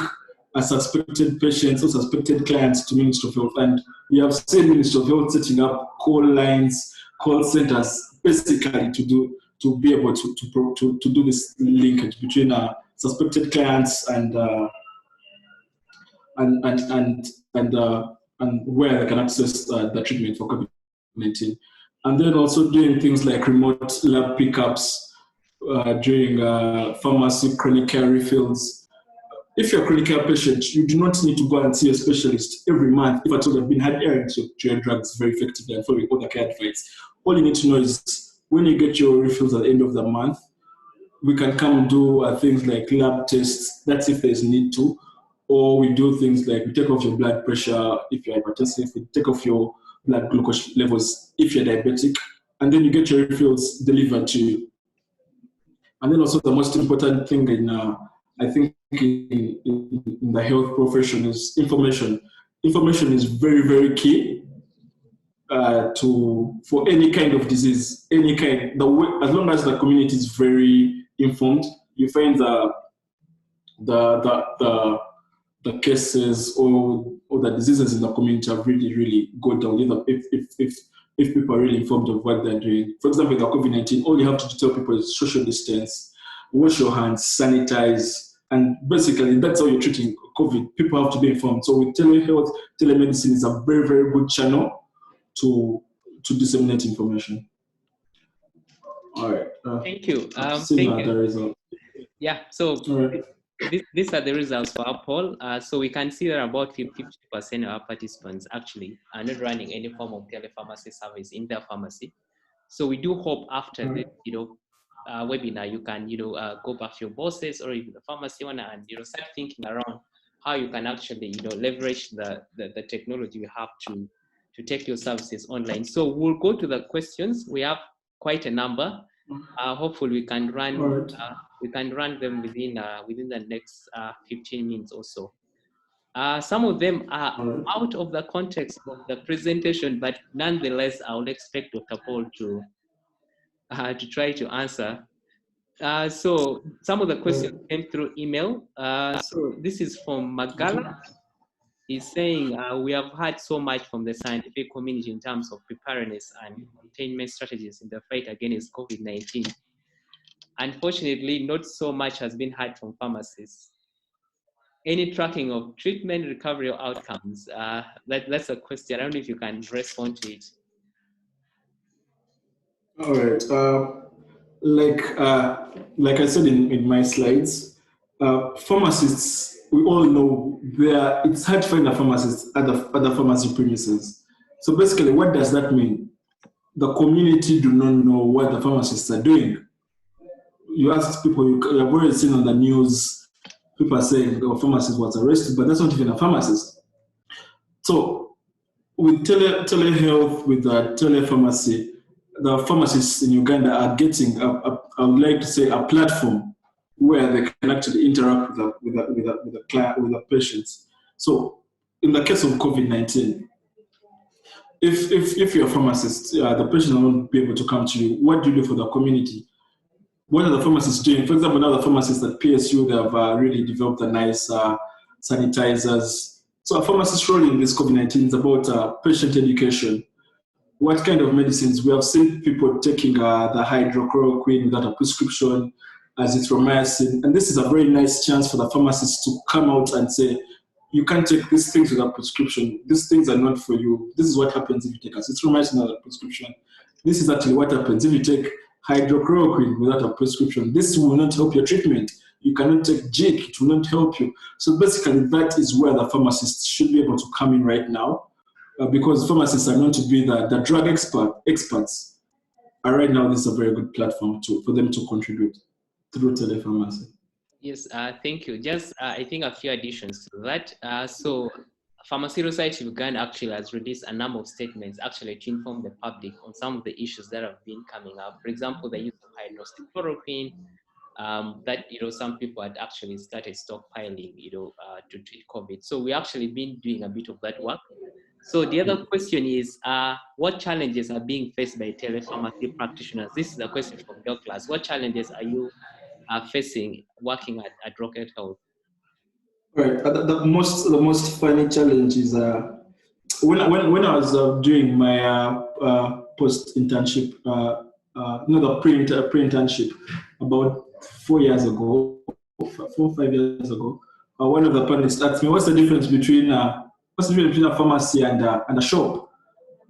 [SPEAKER 2] suspected patients or suspected clients to Ministry of Health. And we have seen Ministry of Health setting up call lines, call centers, basically to be able to do this linkage between suspected clients and where they can access the treatment for COVID-19. And then also doing things like remote lab pickups during pharmacy chronic care refills. If you're a chronic care patient, you do not need to go and see a specialist every month if at all you've been adherent to your drugs very effectively and following all the care advice. All you need to know is when you get your refills at the end of the month, we can come and do things like lab tests. That's if there's need to. Or we do things like we take off your blood pressure if you're hypertensive, we take off your blood glucose levels if you're diabetic, and then you get your refills delivered to you. And then also the most important thing I think in the health profession is information. Information is very, very key for any kind of disease, any kind. As long as the community is very informed, you find the cases or the diseases in the community have really, really gone down. If people are really informed of what they're doing. For example, the COVID-19, all you have to tell people is social distance, wash your hands, sanitize, and basically that's how you're treating COVID. People have to be informed. So with telehealth, telemedicine is a very, very good channel to disseminate information. All right.
[SPEAKER 1] Thank you. Thank you.
[SPEAKER 2] The result.
[SPEAKER 1] Yeah. So
[SPEAKER 2] right.
[SPEAKER 1] These are the results for our poll. So we can see that about 50% of our participants actually are not running any form of telepharmacy service in their pharmacy. So we do hope after this, webinar, you can, go back to your bosses or even the pharmacy owner and, start thinking around how you can actually, leverage the technology you have to take your services online. So we'll go to the questions. We have quite a number. Hopefully we can run We can run them within the next 15 minutes or so. Some of them are out of the context of the presentation, but nonetheless, I would expect Dr. Paul to try to answer. So some of the questions came through email. So this is from Magala. He's saying, we have heard so much from the scientific community in terms of preparedness and containment strategies in the fight against COVID-19. Unfortunately, not so much has been heard from pharmacists. Any tracking of treatment, recovery, or outcomes? That's a question. I don't know if you can respond to it.
[SPEAKER 2] All right. Like I said in my slides, pharmacists, we all know it's hard to find a pharmacist at the pharmacy premises. So basically, what does that mean? The community do not know what the pharmacists are doing. You ask people, you have already seen on the news, people are saying a pharmacist was arrested, but that's not even a pharmacist. So with telehealth, with telepharmacy, the pharmacists in Uganda are getting, I would like to say, a platform where they can actually interact with the patients. So in the case of COVID-19, if you're a pharmacist, the patient will not be able to come to you. What do you do for the community? What are the pharmacists doing? For example, now the pharmacists at PSU, they have really developed a nice sanitizers. So a pharmacist role in this COVID-19 is about patient education. What kind of medicines? We have seen people taking the hydrochloroquine without a prescription, azithromycin, and this is a very nice chance for the pharmacists to come out and say, you can't take these things without prescription. These things are not for you. This is what happens if you take azithromycin without a prescription. This is actually what happens if you take hydrochloroquine without a prescription. This will not help your treatment. You cannot take JIC, it will not help you. So basically, that is where the pharmacists should be able to come in right now. Because pharmacists are known to be the drug experts. And right now, this is a very good platform for them to contribute through telepharmacy.
[SPEAKER 1] Yes, thank you. Just, I think a few additions to that. So Pharmacy Society of Uganda actually has released a number of statements actually to inform the public on some of the issues that have been coming up. For example, the use of hydroxychloroquine, that, some people had actually started stockpiling, to treat COVID. So we actually been doing a bit of that work. So the other question is, what challenges are being faced by telepharmacy practitioners? This is a question from your class. What challenges are you facing working at Rocket Health?
[SPEAKER 2] Right. The most funny challenge is when I was doing my post internship, the pre internship about 4 years ago, 4 or 5 years ago. One of the panelists asked me, "What's the difference between a pharmacy and a shop?"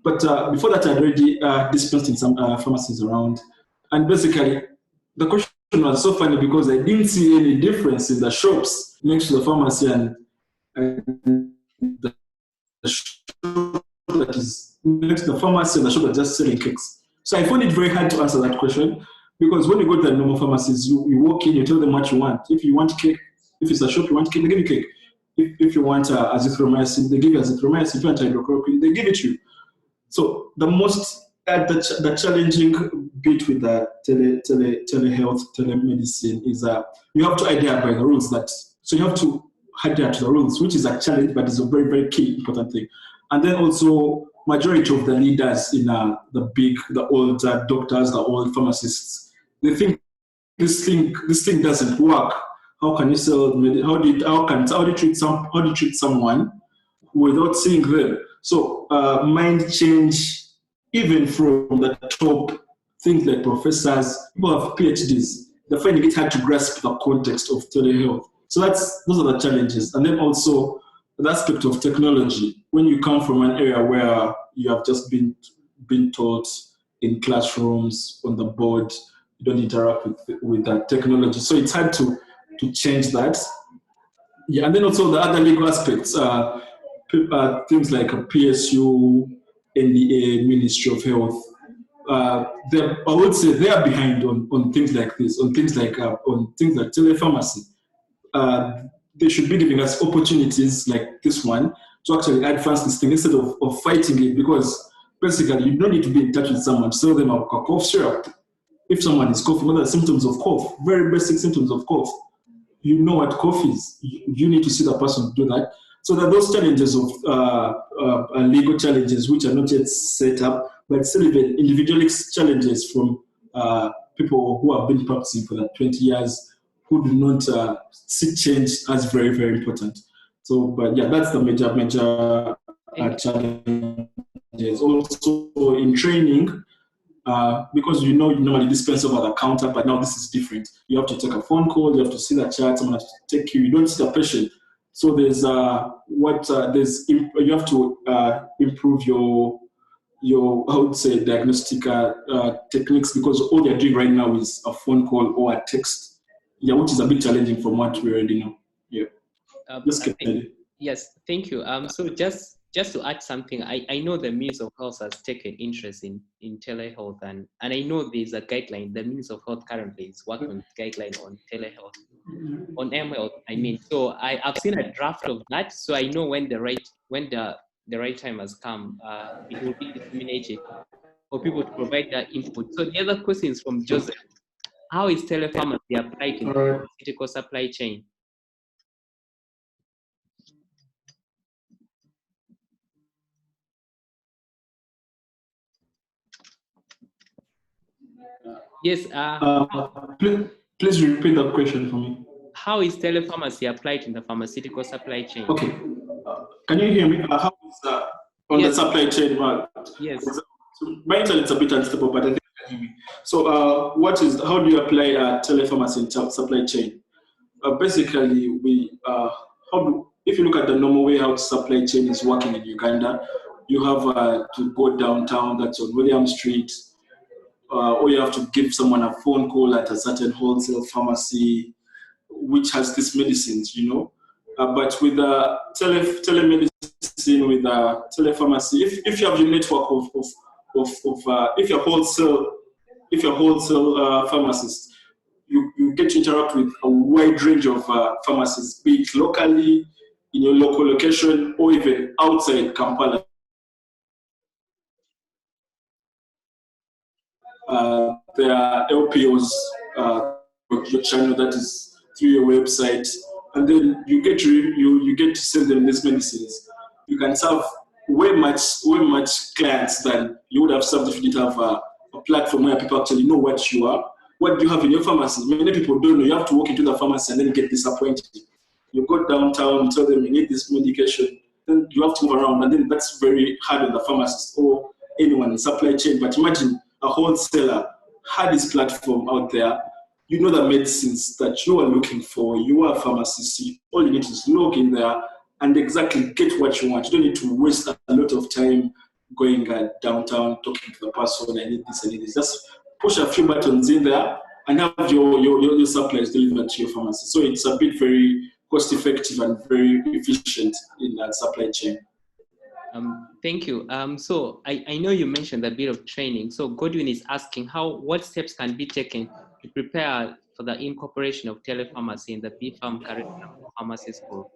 [SPEAKER 2] But before that, I'd already dispensed in some pharmacies around, and basically, the question was so funny because I didn't see any difference in the shops next to the pharmacy and the shop that is next to the pharmacy and the shop that is just selling cakes. So I found it very hard to answer that question because when you go to the normal pharmacies, you walk in, you tell them what you want. If you want cake, if it's a shop you want cake, they give you cake. If you want azithromycin, they give you azithromycin. If you want hydrochloroquine, they give it to you. So the most the challenging bit with the telehealth, telemedicine is you have to adhere by the rules. So you have to adhere to the rules, which is a challenge, but it's a very, very key important thing. And then also, majority of the leaders in the old doctors, the old pharmacists, they think this thing doesn't work. How can you sell? How do you treat someone without seeing them? So mind change. Even from the top, things like professors, people have PhDs, they're finding it hard to grasp the context of telehealth. So those are the challenges. And then also the aspect of technology. When you come from an area where you have just been taught in classrooms, on the board, you don't interact with that technology. So it's hard to change that. Yeah, and then also the other legal aspects, things like a PSU, NDA, Ministry of Health, I would say they are behind on things like this, on things like telepharmacy. They should be giving us opportunities like this one to actually advance this thing instead of fighting it, because basically you don't need to be in touch with someone, sell them a cough syrup. if someone is coughing, what are the symptoms of cough? Very basic symptoms of cough. You know what cough is. You need to see the person to do that. So there are those challenges of legal challenges which are not yet set up, but still even individualist challenges from people who have been practicing for like 20 years who do not see change as very, very important. So, but yeah, that's the major challenges. Also in training, because you normally dispense over the counter, but now this is different. You have to take a phone call, you have to see the chart, someone has to take you. You don't see the patient. So there's you have to improve your I would say diagnostic techniques, because all they're doing right now is a phone call or a text. Yeah, which is a bit challenging from what we already know. Yeah.
[SPEAKER 1] Yes, thank you. So just to add something, I know the Ministry of Health has taken interest in telehealth, and I know there's a guideline. The Ministry of Health currently is working on guideline on telehealth, on mHealth, I mean. So I've seen a draft of that, so I know when the right time has come, it will be disseminated for people to provide that input. So the other question is from Joseph. How is telepharmacy applied in the pharmaceutical supply chain? Yes.
[SPEAKER 2] Please repeat that question for me.
[SPEAKER 1] How is telepharmacy applied in the pharmaceutical supply chain?
[SPEAKER 2] Okay. Can you hear me? How is on the supply chain?
[SPEAKER 1] Yes.
[SPEAKER 2] So my internet's a bit unstable, but I think you can hear me. So how do you apply telepharmacy in supply chain? Basically, if you look at the normal way how supply chain is working in Uganda, you have to go downtown, that's on William Street, or you have to give someone a phone call at a certain wholesale pharmacy which has these medicines, but with telemedicine, with telepharmacy, if you have your network if you're wholesale pharmacist, you get to interact with a wide range of pharmacies, be it locally, in your local location, or even outside Kampala. There are LPOs, your channel that is through your website, and then you get to send them these medicines. You can serve way much clients than you would have served if you didn't have a platform where people actually know what do you have in your pharmacy. Many people don't know. You have to walk into the pharmacy and then get disappointed. You go downtown, you tell them you need this medication, then you have to move around, and then that's very hard on the pharmacist or anyone in supply chain. But imagine a wholesaler had this platform out there. You know the medicines that you are looking for. You are a pharmacist. All you need is log in there and exactly get what you want. You don't need to waste a lot of time going downtown, talking to the person, I need this, I need this. Just push a few buttons in there and have your supplies delivered to your pharmacy. So it's a bit very cost effective and very efficient in that supply chain.
[SPEAKER 1] Thank you. So I know you mentioned a bit of training. So Godwin is asking what steps can be taken to prepare for the incorporation of telepharmacy in the BPharm curriculum for pharmacy school.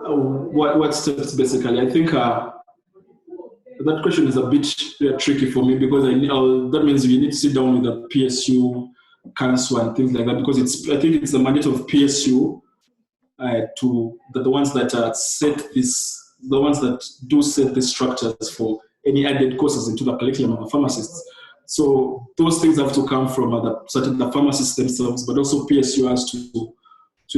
[SPEAKER 2] What steps basically? I think that question is a bit tricky for me, because that means you need to sit down with the PSU council and things like that, because I think it's the mandate of PSU to the ones that the ones that do set the structures for any added courses into the curriculum of the pharmacists. So those things have to come from the pharmacists themselves, but also PSU has to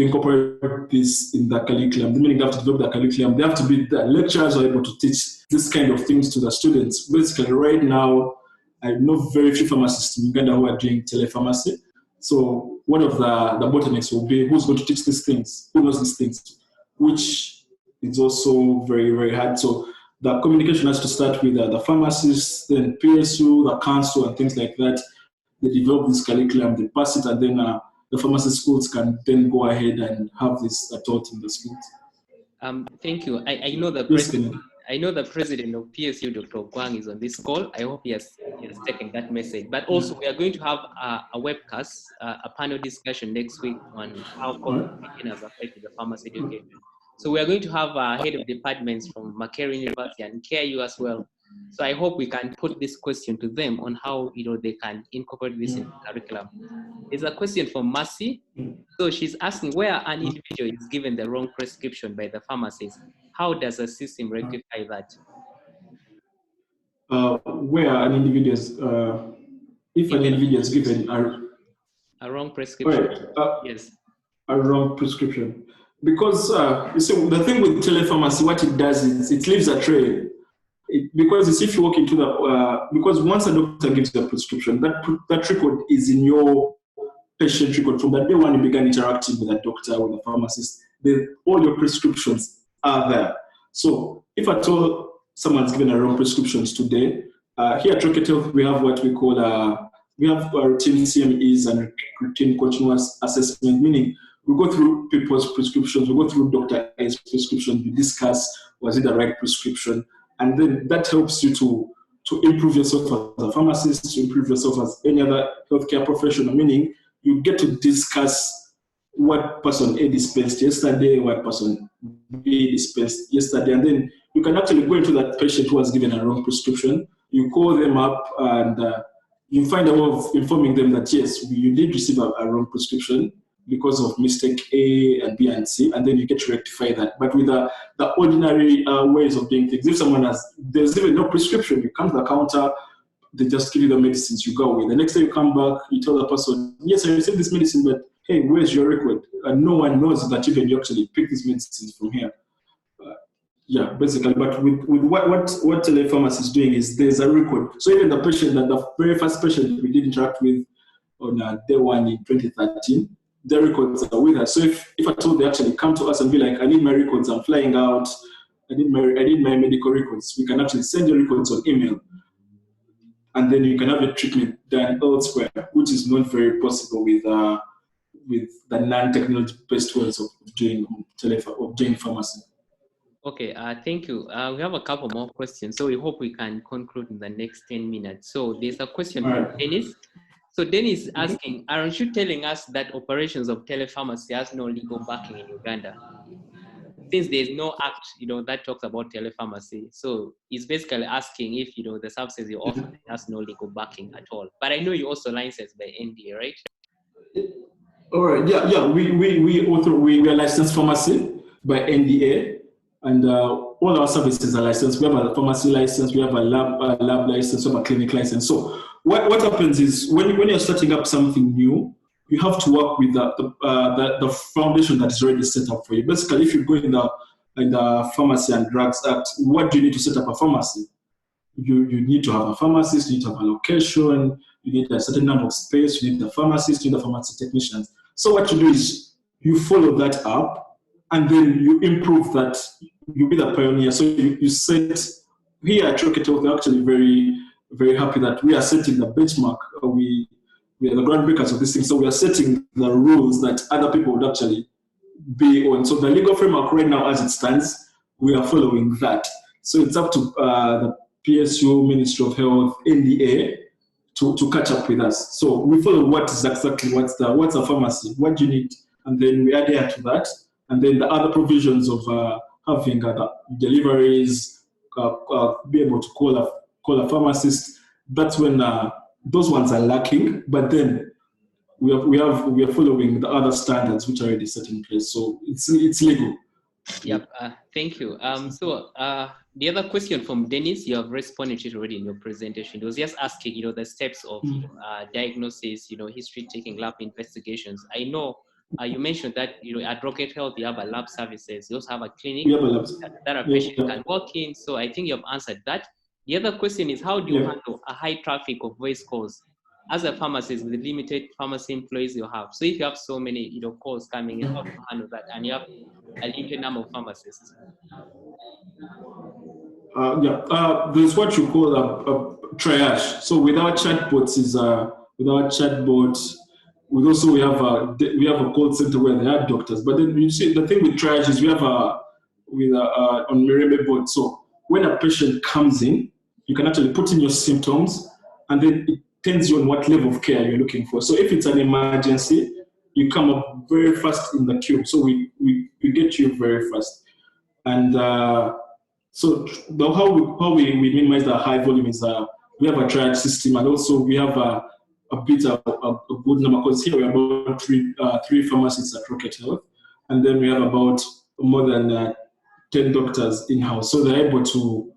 [SPEAKER 2] incorporate this in the curriculum. Meaning they have to develop the curriculum. They have to be the lecturers are able to teach this kind of things to the students. Basically, right now, I know very few pharmacists in Uganda who are doing telepharmacy. So one of the bottlenecks will be who's going to teach these things, who knows these things, which is also very, very hard. So the communication has to start with the pharmacists, then PSU, the council, and things like that. They develop this curriculum, they pass it, and then the pharmacy schools can then go ahead and have this taught in the schools.
[SPEAKER 1] Thank you. I know the president. I know the president of PSU, Dr. Gwang, is on this call. I hope he has taken that message. But also, we are going to have a webcast, a panel discussion next week on how COVID-19 has affected the pharmacy education. So we are going to have head of departments from Makerere University and KIU as well So I hope we can put this question to them on how they can incorporate this in the curriculum. There's a question from Mercy. So she's asking, where an individual is given the wrong prescription by the pharmacist, how does the system rectify that?
[SPEAKER 2] Where an individual is, if an individual is given
[SPEAKER 1] a wrong prescription,
[SPEAKER 2] right,
[SPEAKER 1] yes,
[SPEAKER 2] a wrong prescription, because you see, the thing with telepharmacy, what it does is it leaves a trail. Because it's if you walk into the because once a doctor gives you a prescription, that record is in your patient record from the day when you began interacting with a doctor or the pharmacist. All your prescriptions are there. So if at all someone's given a wrong prescriptions today, here at Rocket Health we have what we call we have routine CMEs and routine continuous assessment, meaning we go through people's prescriptions, we go through Dr. A's prescription, we discuss was it the right prescription, and then that helps you to improve yourself as a pharmacist, to improve yourself as any other healthcare professional, meaning you get to discuss what person A dispensed yesterday, what person B dispensed yesterday, and then you can actually go into that patient who was given a wrong prescription, you call them up, and you find a way of informing them that yes, you did receive a wrong prescription because of mistake A and B and C, and then you get to rectify that. But with the ordinary ways of doing things, if someone there's even no prescription, you come to the counter, they just give you the medicines, you go away. The next day you come back, you tell the person, yes, I received this medicine, but hey, where's your record? And no one knows that even you actually pick these medicines from here. Yeah, basically. But with what telepharmacy is doing is there's a record. So even the patient, the very first patient we did interact with on day one in 2013, their records are with us. So if at all they actually come to us and be like, I need my records, I'm flying out, I need my medical records, we can actually send your records on email. And then you can have a treatment done elsewhere, which is not very possible with the non-technology-based ways of doing pharmacy.
[SPEAKER 1] Okay, thank you. We have a couple more questions, so we hope we can conclude in the next 10 minutes. So there's a question from Dennis. So Dennis is asking, aren't you telling us that operations of telepharmacy has no legal backing in Uganda? Since there's no act, that talks about telepharmacy. So he's basically asking if, the services you offer has no legal backing at all. But I know you also licensed by NDA, right?
[SPEAKER 2] All right. Yeah. We are licensed pharmacy by NDA, and all our services are licensed. We have a pharmacy license, we have a lab license, we have a clinic license. So what happens is when you're starting up something new, you have to work with the foundation that is already set up for you. Basically, if you go in the Pharmacy and Drugs Act, what do you need to set up a pharmacy? You need to have a pharmacist, you need to have a location, you need a certain number of space, you need the pharmacist, you need the pharmacy technicians. So what you do is you follow that up, and then you improve that. You be the pioneer. So you set, here at Rocket Health, we're actually very, very happy that we are setting the benchmark. We are the groundbreakers of this thing. So we are setting the rules that other people would actually be on. So the legal framework right now, as it stands, we are following that. So it's up to the PSU, Ministry of Health, NDA, to catch up with us. So we follow what's a pharmacy, what do you need, and then we adhere to that. And then the other provisions of having deliveries, be able to call a pharmacist, that's when those ones are lacking. But then we are following the other standards which are already set in place. So it's legal.
[SPEAKER 1] Yep. Thank you. So the other question from Dennis, you have responded to it already in your presentation. It was just asking, the steps of diagnosis, history taking, lab investigations. I know you mentioned that at Rocket Health you have a lab services. You also have a clinic that a patient can walk in. So I think you have answered that. The other question is, how do you handle a high traffic of voice calls as a pharmacist with the limited pharmacy employees you have? So if you have so many calls coming in, how do you handle that? And you have a limited number of pharmacists.
[SPEAKER 2] There's what you call a triage. So without chatbots we have a call center where there are doctors. But then you see the thing with triage is we have on Mirebe board. So when a patient comes in, you can actually put in your symptoms, and then it tells you on what level of care you're looking for. So if it's an emergency, you come up very fast in the queue. So we get you very fast. And So how we minimize the high volume is we have a triage system, and also we have a bit of a good number, because here we have about three pharmacists at Rocket Health, and then we have about more than 10 doctors in-house, so they're able to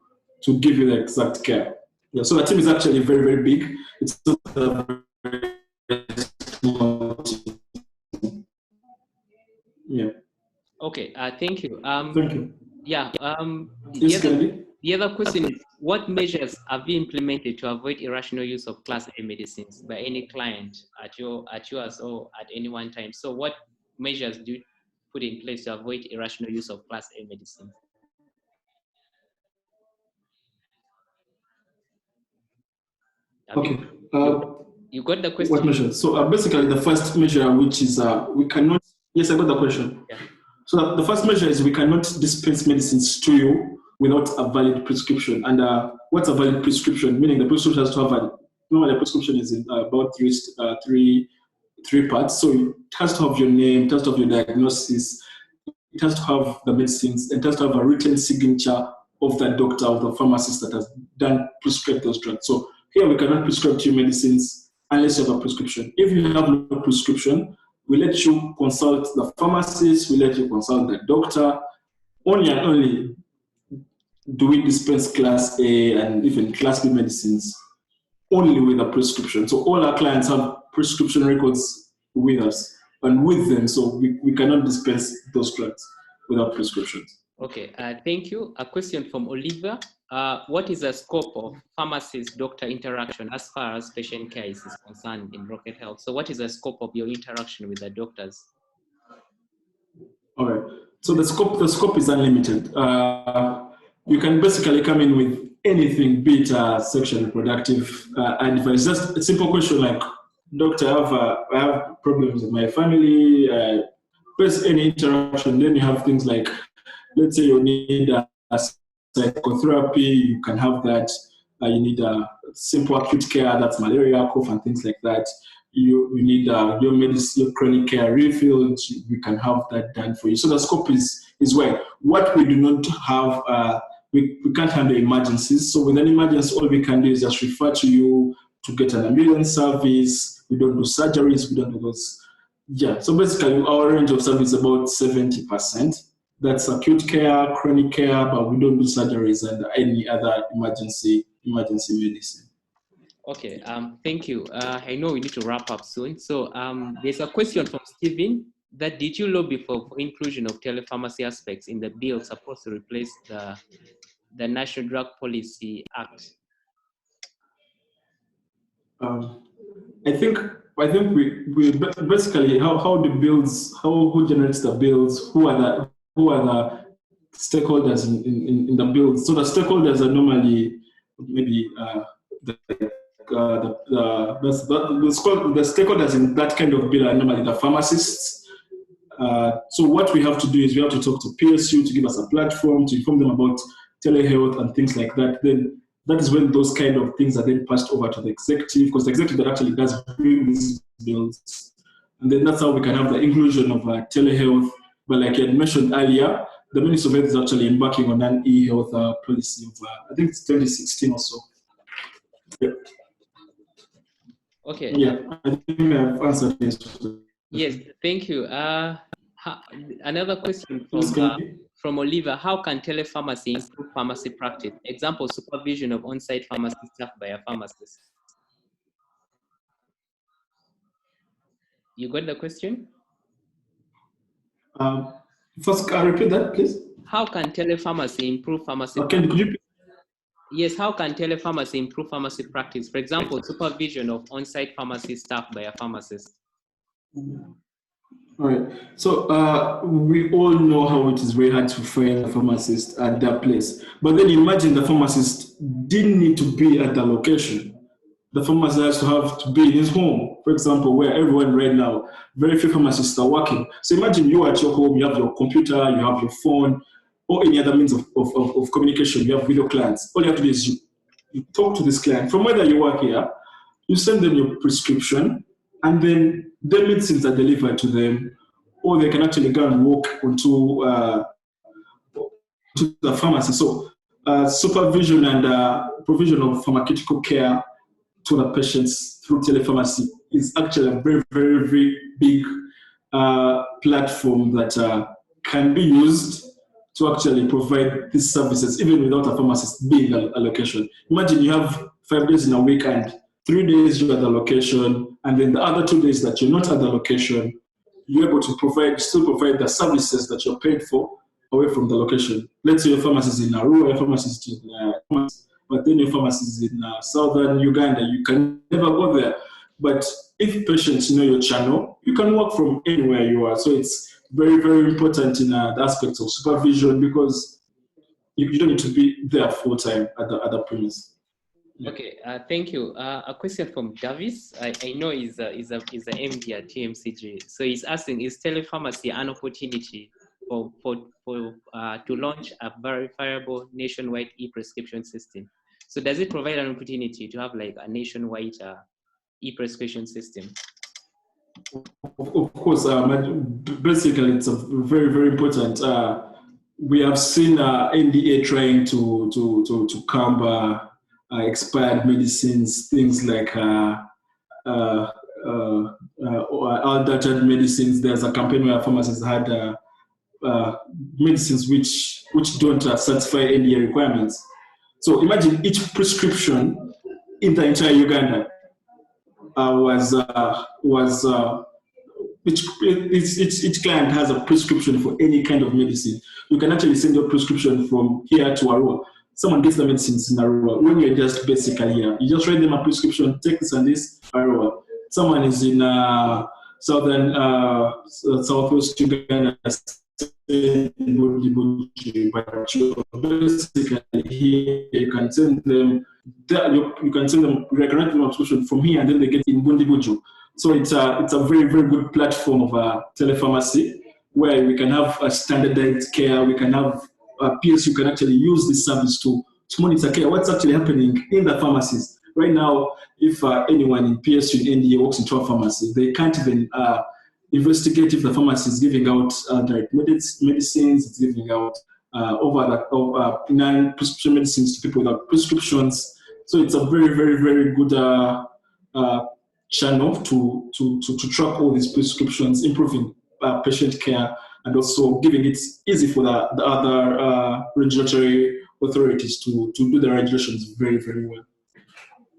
[SPEAKER 2] give you the exact care. Yeah, so the team is actually very, very big. It's a very small team. Yeah.
[SPEAKER 1] Okay, thank you.
[SPEAKER 2] Thank you.
[SPEAKER 1] Yeah.
[SPEAKER 2] Yes,
[SPEAKER 1] the other question is, what measures have you implemented to avoid irrational use of Class A medicines by any client at yours or at any one time? So, what measures do you put in place to avoid irrational use of Class A medicines?
[SPEAKER 2] Okay.
[SPEAKER 1] You got the question?
[SPEAKER 2] What measure? So basically, the first measure, which is we cannot. Yes, I got the question.
[SPEAKER 1] Yeah.
[SPEAKER 2] So the first measure is we cannot dispense medicines to you without a valid prescription. And what's a valid prescription? Meaning the prescription has to have normally a prescription is in about three parts. So it has to have your name, it has to have your diagnosis, it has to have the medicines, it has to have a written signature of the doctor or the pharmacist that has prescribed those drugs. So here we cannot prescribe to you medicines unless you have a prescription. If you have no prescription, we let you consult the pharmacist, we let you consult the doctor. Only and only do we dispense Class A and even Class B medicines only with a prescription. So all our clients have prescription records with us and with them, so we cannot dispense those drugs without prescriptions.
[SPEAKER 1] Okay, thank you. A question from Oliver. What is the scope of pharmacist-doctor interaction as far as patient care is concerned in Rocket Health? So what is the scope of your interaction with the doctors?
[SPEAKER 2] All right. So the scope is unlimited. You can basically come in with anything, be it sexual reproductive advice. Just a simple question like, doctor, I have problems with my family. First, any interaction. Then you have things like, let's say you need a psychotherapy, you can have that. You need a simple acute care, that's malaria, cough, and things like that. You need your medicine, your chronic care refilled, we can have that done for you. So the scope is wide. What we do not have, we can't handle emergencies. So with an emergency, all we can do is just refer to you to get an ambulance service. We don't do surgeries, we don't do those. Yeah, so basically our range of service is about 70%. That's acute care, chronic care, but we don't do surgeries and any other emergency medicine.
[SPEAKER 1] Okay, thank you. I know we need to wrap up soon. So there's a question from Stephen that did you lobby for inclusion of telepharmacy aspects in the bill supposed to replace the National Drug Policy Act?
[SPEAKER 2] I think we basically how the bills, who generates the bills, who are the stakeholders in the bills. So the stakeholders are normally maybe the stakeholders in that kind of bill are normally the pharmacists. So what we have to do is we have to talk to PSU to give us a platform to inform them about telehealth and things like that. Then that is when those kind of things are then passed over to the executive, because the executive that actually does bring these bills. And then that's how we can have the inclusion of telehealth. But like I had mentioned earlier, the Ministry of Health is actually embarking on an e-health policy of, I think it's 2016 or so. Yeah.
[SPEAKER 1] Okay.
[SPEAKER 2] Yeah, I think I've answered this.
[SPEAKER 1] Yes, thank you. Another question from Oliver. How can telepharmacy improve pharmacy practice? Example, supervision of on-site pharmacy staff by a pharmacist. You got the question?
[SPEAKER 2] First, can I repeat that, please?
[SPEAKER 1] How can telepharmacy improve pharmacy
[SPEAKER 2] practice? Could you?
[SPEAKER 1] Yes, how can telepharmacy improve pharmacy practice? For example, supervision of on-site pharmacy staff by a pharmacist.
[SPEAKER 2] All right. So we all know how it is very hard to find a pharmacist at that place. But then imagine the pharmacist didn't need to be at the location. The pharmacist has to have to be in his home, for example, where everyone right now, very few pharmacists are working. So imagine you at your home, you have your computer, you have your phone, or any other means of communication. You have video clients. All you have to do is you talk to this client. From whether you work here, you send them your prescription, and then the medicines are delivered to them, or they can actually go and walk onto to the pharmacy. So supervision and provision of pharmaceutical care to the patients through telepharmacy is actually a very, very, very big platform that can be used to actually provide these services, even without a pharmacist being a location. Imagine you have 5 days in a week and 3 days you're at the location, and then the other 2 days that you're not at the location, you're able to still provide the services that you're paid for away from the location. Let's say your pharmacy is in Arua, your pharmacy is in but then your pharmacy is in southern Uganda. You can never go there. But if patients know your channel, you can work from anywhere you are. So it's very, very important in the aspects of supervision, because you don't need to be there full time at the premise.
[SPEAKER 1] Okay, thank you. A question from Davis. I know he's a MD at TMCG. So he's asking, is telepharmacy an opportunity to launch a verifiable nationwide e-prescription system? So does it provide an opportunity to have like a nationwide e-prescription system?
[SPEAKER 2] Of course, basically it's a very, very important. We have seen NDA trying to combat expired medicines, things like outdated medicines. There's a campaign where pharmacists had medicines which don't satisfy NDA requirements. So imagine each prescription in the entire Uganda each client has a prescription for any kind of medicine. You can actually send your prescription from here to Arua. Someone gets the medicines in Arua. When you're just basically here, you just write them a prescription, take this and this, Arua. Someone is in southwest Uganda, but basically here you can send them. You can send them, recognize them a prescription from here, and then they get in Bundibuju. So it's a very, very good platform of telepharmacy, where we can have a standardized care. We can have peers who can actually use this service to monitor care, what's actually happening in the pharmacies. Right now, if anyone in PSU in NDA walks into a pharmacy, they can't even investigate if the pharmacy is giving out direct medicines, it's giving out non-prescription medicines to people without prescriptions. So it's a very, very, very good channel to track all these prescriptions, improving patient care, and also giving it easy for the other regulatory authorities to do the regulations very, very well.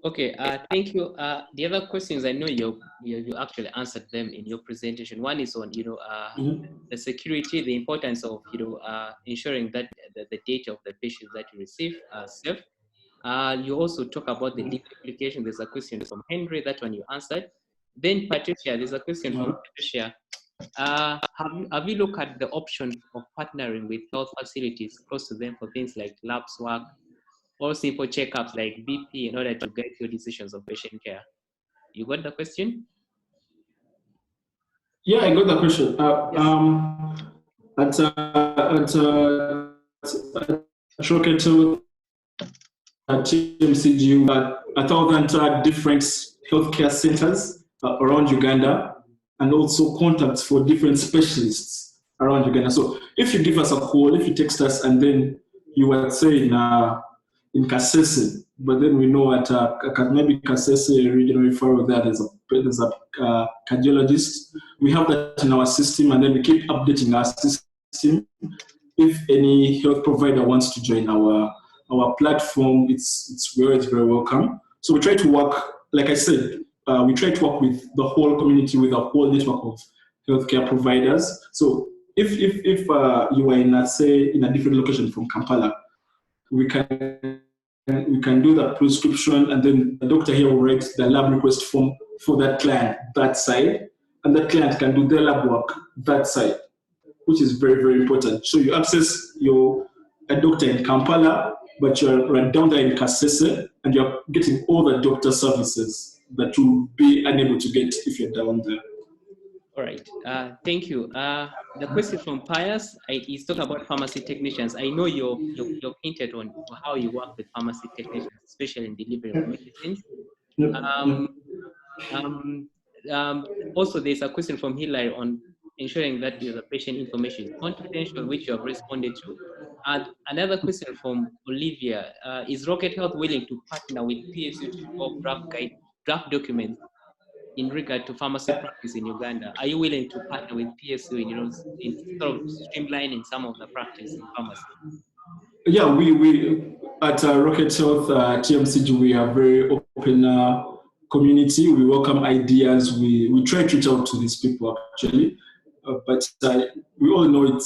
[SPEAKER 1] Okay, thank you. The other questions, I know you actually answered them in your presentation. One is on the security, the importance of ensuring that the data of the patients that you receive are safe. You also talk about the legal application. There's a question from Henry, that one you answered. Then Patricia, there's a question from Patricia. Have you looked at the option of partnering with health facilities close to them for things like labs work or simple checkups like BP in order to guide your decisions of patient care? You got the question?
[SPEAKER 2] Yeah, I got the question. At TMCG, 1,000 different healthcare centers around Uganda, and also contacts for different specialists around Uganda. So if you give us a call, if you text us, and then you were saying in Kasese, but then we know at maybe Kasese regional referral there, there's a cardiologist. We have that in our system, and then we keep updating our system. If any health provider wants to join our platform, it's very welcome. So we try to work, like I said, we try to work with the whole community, with a whole network of healthcare providers. So if you are in, let's say, in a different location from Kampala, we can do the prescription, and then the doctor here will write the lab request form for that client that side, and that client can do their lab work that side, which is very important. So you access a doctor in Kampala, but you're right down there in Kasese, and you're getting all the doctor services that you'll be unable to get if you're down there.
[SPEAKER 1] All right, thank you. The question from Pius is talking about pharmacy technicians. I know you've hinted on how you work with pharmacy technicians, especially in delivery of medicines. Also, there's a question from Hilary on ensuring that the patient information is confidential, which you have responded to. Another question from Olivia. Is Rocket Health willing to partner with PSU to develop draft documents in regard to pharmacy practice in Uganda? Are you willing to partner with PSU in sort of streamlining some of the practice in pharmacy?
[SPEAKER 2] Yeah, we at Rocket Health TMCG, we are very open community. We welcome ideas. We try to reach out to these people actually, but we all know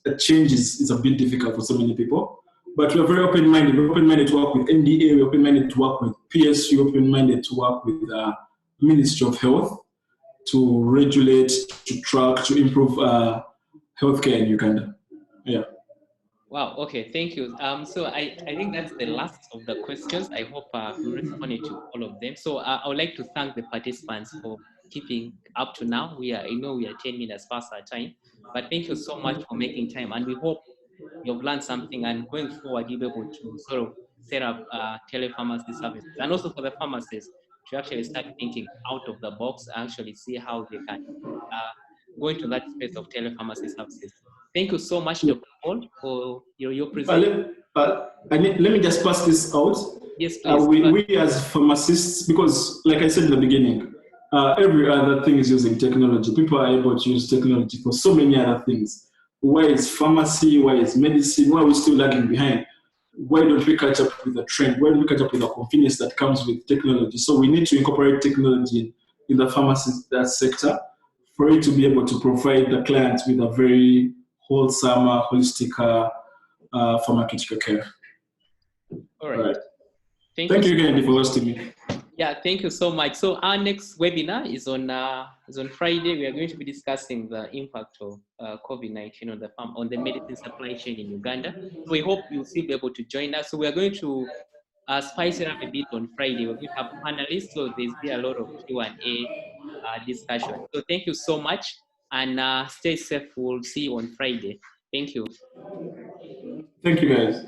[SPEAKER 2] a change is a bit difficult for so many people. But we're very open-minded. We're open-minded to work with NDA. We're open-minded to work with PSU. Open-minded to work with Ministry of Health to regulate, to track, to improve healthcare in Uganda. Yeah.
[SPEAKER 1] Wow. Okay. Thank you. So I think that's the last of the questions. I hope we responded to all of them. So I would like to thank the participants for keeping up to now. I know we are 10 minutes past our time, but thank you so much for making time. And we hope you've learned something, and going forward, you'll be able to sort of set up telepharmacy services, and also for the pharmacists to actually start thinking out of the box, actually see how they can go into that space of telepharmacy services. Thank you so much, Dr. Paul, for your presentation.
[SPEAKER 2] Let me just pass this out.
[SPEAKER 1] Yes, please.
[SPEAKER 2] We as pharmacists, because like I said in the beginning, every other thing is using technology. People are able to use technology for so many other things. Why is pharmacy? Why is medicine? Why are we still lagging behind? Why don't we catch up with the trend? Why don't we catch up with the convenience that comes with technology? So we need to incorporate technology in the pharmacy sector for it to be able to provide the clients with a very wholesome, holistic pharmaceutical care.
[SPEAKER 1] All right.
[SPEAKER 2] Thank you again for hosting me.
[SPEAKER 1] Yeah, thank you so much. So our next webinar is on Friday. We are going to be discussing the impact of COVID-19 on the medicine supply chain in Uganda. So we hope you'll still be able to join us. So we are going to spice it up a bit on Friday. We're going to have panelists, so there's be a lot of Q&A discussion. So thank you so much, and stay safe. We'll see you on Friday. Thank you.
[SPEAKER 2] Thank you, guys.